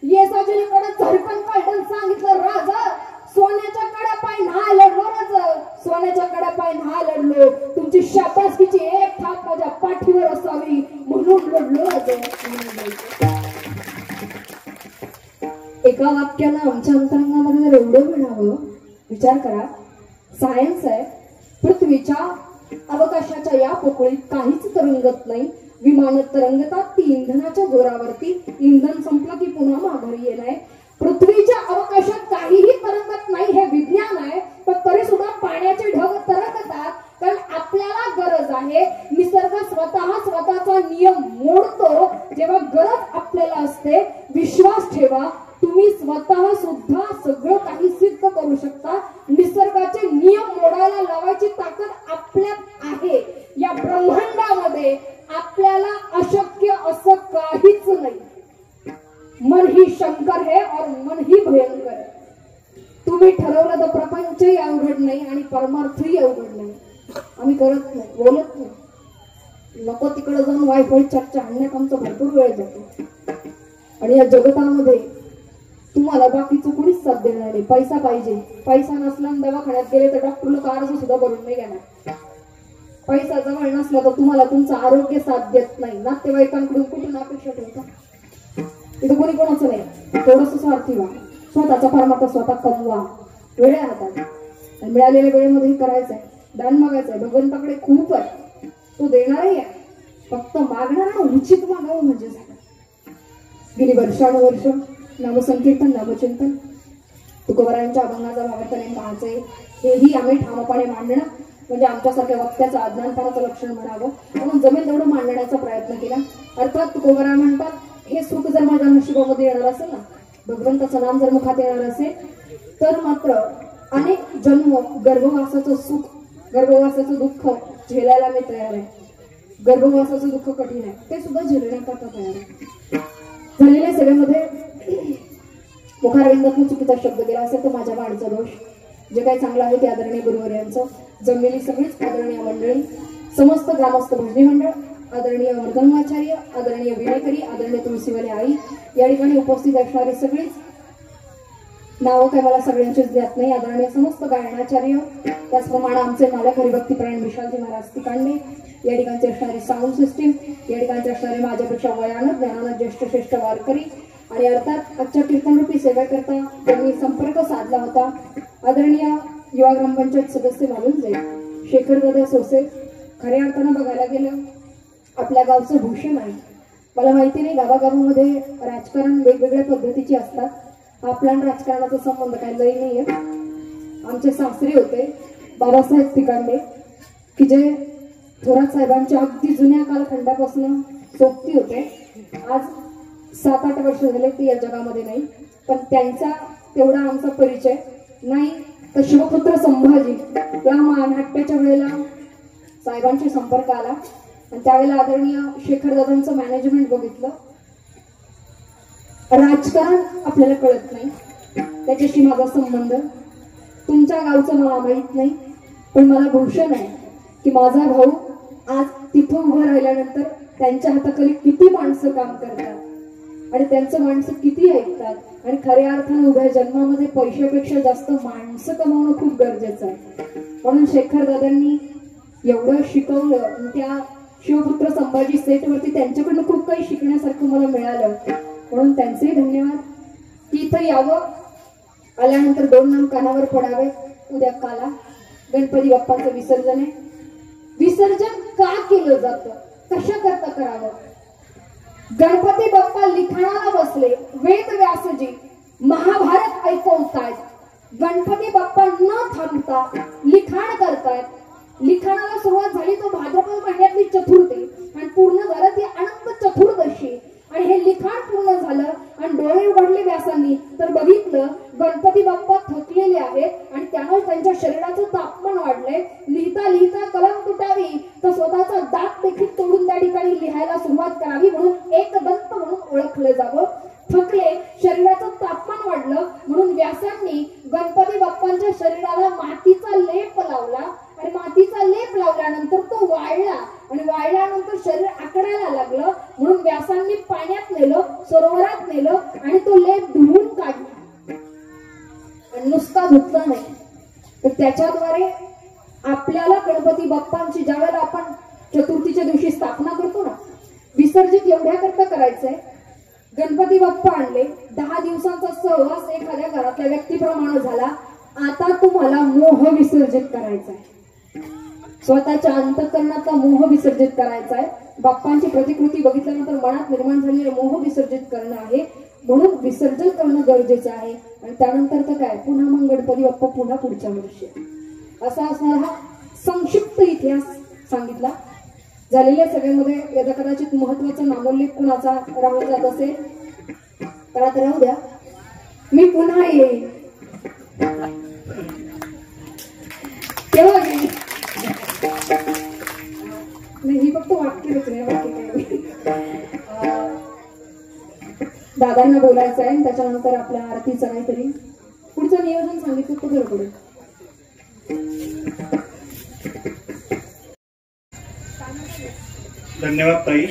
येसाजीने कडं झडकन काढलं. सांगितलं राजा सोन्याच्या कड्या पाय न्हा लढलो. राजा सोन्याच्या कड्या पाय न्हा लढलो. तुमची शाबासकीची एक थाप माझ्या पाठीवर असावी म्हणून लढलो राजा. एका वाक्यानं आमच्या अंतरंगामध्ये जर एवढं म्हणावं. विचार करा. सायन्स आहे. पृथ्वीच्या अवकाशाच्या या पोकळीत काहीच तरंगत नाही. विमानं तरंगतात ती इंधनाच्या जोरावरती. इंधन संपलं की पुन्हा माघारी येणार. पृथ्वीच्या अवकाशात काहीही तरंगत नाही हे विज्ञान आहे. पण तरी सुद्धा पाण्याचे ढग तरंगतात कारण आपल्याला गरज आहे. निसर्ग स्वतःचा नियम मोडतो जेव्हा गरज आपल्याला असते. विश्वास ठेवा तुम्ही स्वतः सुद्धा सगळं काही सिद्ध करू शकता. निसर्गाचे नियम मोडायला लावायची ताकद आपल्यात आहे. या ब्रह्मांडामध्ये आपल्याला अशक्य असं तर मनही भयंकर आहे. तुम्ही ठरवलं तर प्रपंचही अवघड नाही आणि परमार्थही अवघड नाही. आम्ही करत नाही, बोलत नाही. नको तिकडे जाऊन वायफाय चर्चा आणण्यात आमचा भरपूर वेळ जातो. आणि या जगतामध्ये तुम्हाला बाकीचं कोणीच साथ देणार नाही. पैसा पाहिजे, पैसा नसला दवाखान्यात गेले तर डॉक्टर लोक अर्ज सुद्धा भरून नाही घेणार. पैसा जवळ नसला तर तुम्हाला तुमचं आरोग्य साथ देत नाही. नातेवाईकांकडून कुठून अपेक्षा ठेवता? इथं कोणी कोणाचं नाही. थोडस स्वार्थी व्हा, स्वतःचा परमार्थ स्वतः कमवा, वेळेत हातात. मिळालेल्या वेळेमध्ये करायचंय, दान मागायचंय. भगवंताकडे खूप आहे, तो देणारही आहे. फक्त मागणारा उचित मागावं म्हणजे झालं. गेली वर्षानुवर्ष नामसंकीर्तन, नामचिंतन, तुकोबारायांच्या अभंगाचा भावार्थ नेमका हाच आहे. हेही आम्ही ठामपणे मांडणं म्हणजे आमच्यासारख्या वक्त्याचं अज्ञानपणाचं लक्षण म्हणावं म्हणून जमेल तेवढं मांडण्याचा प्रयत्न केला. अर्थात तुकोबाराय म्हणतात, हे सुख जर माझ्या नशिबामध्ये येणार असेल ना, भगवंताचं नाम जर मुखात येणार असेल तर मात्र अनेक जन्म गर्भवासाचं सुख, गर्भवासाचं दुःख झेलायला मी तयार आहे. गर्भवासाचं दुःख कठीण आहे, ते सुद्धा झेलण्याकरता तयार आहे. झालेल्या सेवेमध्ये मुखारविंदातून चुकीचा शब्द गेला असेल तर माझ्या वाणीचा दोष. जे काही चांगलं आहे ते आदरणीय गुरुवर यांचं, जमलेली सगळीच आदरणीय मंडळी, समस्त ग्रामस्थ भजनी मंडळ, आदरणीय मृदंगाचार्य, आदरणीय विणेकरी, आदरणीय तुळशीवाले आई, या ठिकाणी उपस्थित असणारे सगळीच नावं काय मला सगळ्यांचीच देत नाही. आदरणीय समस्त गायनाचार्य, त्याचप्रमाणे आमचे मालक हरिभक्तीपरायण विशालजी महाराज तिकांडे, या ठिकाणचे असणारे साऊंड सिस्टीम, या ठिकाणचे असणारे माझ्यापेक्षा वयानं ज्ञानानं ज्येष्ठ श्रेष्ठ वारकरी आणि अर्थात आजच्या कीर्तनरूपी सेवेकरता त्यांनी संपर्क साधला होता आदरणीय युवा ग्रामपंचायत सदस्य मालूनजे शेखरदादा सोसे. खऱ्या अर्थानं बघायला गेलं आपल्या गावचं भूषण आहे. मला माहिती नाही गावागावामध्ये राजकारण वेगवेगळ्या पद्धतीचे असतात. आपला राजकारणाचा संबंध काही लई नाहीये. आमचे सासरे होते बाबासाहेब तिकांडे, की जे थोरात साहेबांच्या अगदी जुन्या कालखंडापासून सोबती होते. आज 7-8 वर्ष झाले ते या जगामध्ये नाही, पण त्यांचा तेवढा आमचा परिचय नाही. तर शिवपुत्र संभाजी या महानाट्याच्या वेळेला साहेबांशी संपर्क आला आणि त्यावेळेला आदरणीय शेखरदादांचं मॅनेजमेंट बघितलं. राजकारण आपल्याला कळत नाही, त्याच्याशी माझा संबंध, तुमच्या गावचं मला माहित नाही, पण मला भूषण आहे की माझा भाऊ आज तिथं उभं राहिल्यानंतर त्यांच्या हाताखाली किती माणसं काम करतात आणि त्यांचं माणसं किती ऐकतात. आणि खऱ्या अर्थानं उभ्या जन्मामध्ये पैशापेक्षा जास्त माणसं कमावणं खूप गरजेचं आहे. म्हणून शेखरदादांनी एवढं शिकवलं. त्या शिवपुत्र संभाजी सेटवरती त्यांच्याकडनं खूप काही शिकण्यासारखं मला मिळालं, म्हणून त्यांचेही धन्यवाद. की इथं यावं, आल्यानंतर 2 नाम कानावर पडावे. उद्या काला गणपती बाप्पाचं विसर्जन आहे. विसर्जन का केलं जातं, कशा करता करावं? गणपती बाप्पा लिखाणाला बसले, वेद व्यासजी महाभारत ऐकवतायत. गणपती बाप्पा न थांबता लिखाण करतायत. लिखाणाला सुरुवात झाली तो भाद्रपद महिन्यातली चतुर्थी आणि पूर्ण झालं ती अनंत चतुर्दशी. आणि हे लिखाण पूर्ण झालं आणि डोळे उघडले व्यासांनी तर बघितलं गणपती बाप्पा थकलेले आहेत आणि त्यामुळे त्यांच्या शरीराचं तापमान वाढलंय. लिहिता लिहिता कलम तुटावी तर स्वतःचा दात देखील तोडून त्या ठिकाणी लिहायला सुरुवात करावी म्हणून एकदंत म्हणून ओळखलं जावं. थकले, शरीराचं तापमान वाढलं म्हणून व्यासांनी गणपती बाप्पांच्या शरीराला मातीचा लेप लावला आणि मातीचा लेप लावल्यानंतर तो वाळला आणि वाळल्यानंतर शरीर आकडायला लागलं म्हणून व्यासांनी पाण्यात नेलं, सरोवरात नेलं आणि तो लेप धुवून काढला. आणि नुसता धुतला नाही तर त्याच्याद्वारे आपल्याला गणपती बाप्पांची ज्यावेळेला आपण चतुर्थीच्या दिवशी स्थापना करतो ना, विसर्जित एवढ्या करता करायचंय. गणपती बाप्पा आणले, 10 दिवसांचा सहवास एखाद्या घरातल्या व्यक्तीप्रमाणे झाला. आता तुम्हाला मोह विसर्जित करायचा आहे. स्वतःच्या अंतःकरणाचा मोह विसर्जित करायचा आहे. बाप्पांची प्रतिकृती बघितल्यानंतर मनात निर्माण झालेले मोह विसर्जित करणं आहे. म्हणून विसर्जन करणं गरजेचं आहे. आणि त्यानंतर तर काय, पुन्हा मग गणपती बाप्पा पुन्हा पुढच्या वर्षी. असा असणारा हा संक्षिप्त इतिहास सांगितला. झालेल्या सगळ्यामध्ये यदा कदाचित महत्वाचा नामोल्लेख कुणाचा राहून जात असेल तर आता राहू द्या, मी पुन्हा येईल तेव्हा नाही. ही फक्त वाक्य रचना, बाकी काय दादांना बोलायचं आहे, त्याच्यानंतर आपल्या आरतीचं काहीतरी पुढचं नियोजन सांगितलं कुठे पुढे. धन्यवाद ताई.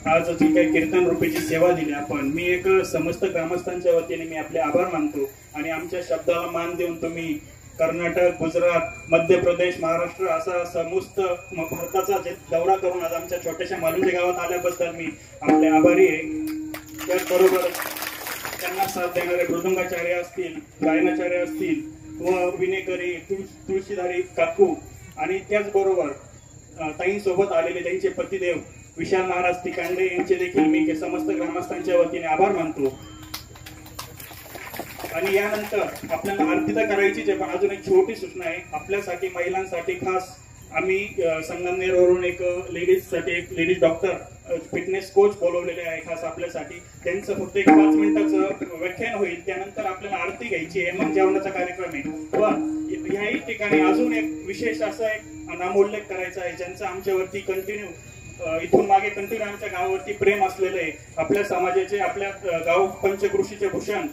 आज जी काही कीर्तन रूपीची सेवा दिली आपण, मी एक समस्त ग्रामस्थांच्या वतीने मी आपले आभार मानतो आणि आमच्या शब्दाला मान देऊन तुम्ही कर्नाटक, गुजरात, मध्य प्रदेश, महाराष्ट्र असा समस्त भारताचा जे दौरा करून आज आमच्या छोट्याशा मालुंजे गावात आल्याबद्दल मी आपले आभारी आहे. त्याचबरोबर त्यांना साथ देणारे मृदुंगाचार्य असतील, गायनाचार्य असतील व विनेकरी, तुळशीधारी काकू आणि त्याचबरोबर ताईंसोबत आलेले त्यांचे पतिदेव विशाल महाराज तिकांडे यांचे देखील मी समस्त ग्रामस्थांच्या वतीने आभार मानतो. आणि यानंतर आपल्याला आरती तर करायचीच आहे, पण अजून एक छोटी सूचना आहे आपल्यासाठी, महिलांसाठी खास आम्ही संगमनेरवरून एक लेडीज डॉक्टर फिटनेस कोच बोलवलेले आहे खास आपल्यासाठी. त्यांचं फक्त एक 5 मिनिटाचं व्याख्यान होईल, त्यानंतर आपल्याला आरती घ्यायची आहे, मग जेवणाचा कार्यक्रम आहे. व ह्याही ठिकाणी अजून एक विशेष असा एक नामोल्लेख करायचा आहे, ज्यांचा आमच्यावरती इथून मागे कंटिन्यू आमच्या गावावरती प्रेम असलेलं आहे. आपल्या समाजाचे, आपल्या गाव पंचकृषीचे भूषण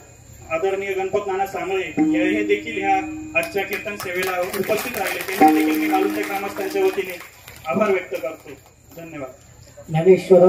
आदरणीय गणपत नाना सांगळे हे देखील ह्या आजच्या कीर्तन सेवेला उपस्थित राहिले. त्यांचे देखील मी मालुंजे ग्रामस्थांच्या वतीने आभार व्यक्त करतो. धन्यवाद. ज्ञानेश्वर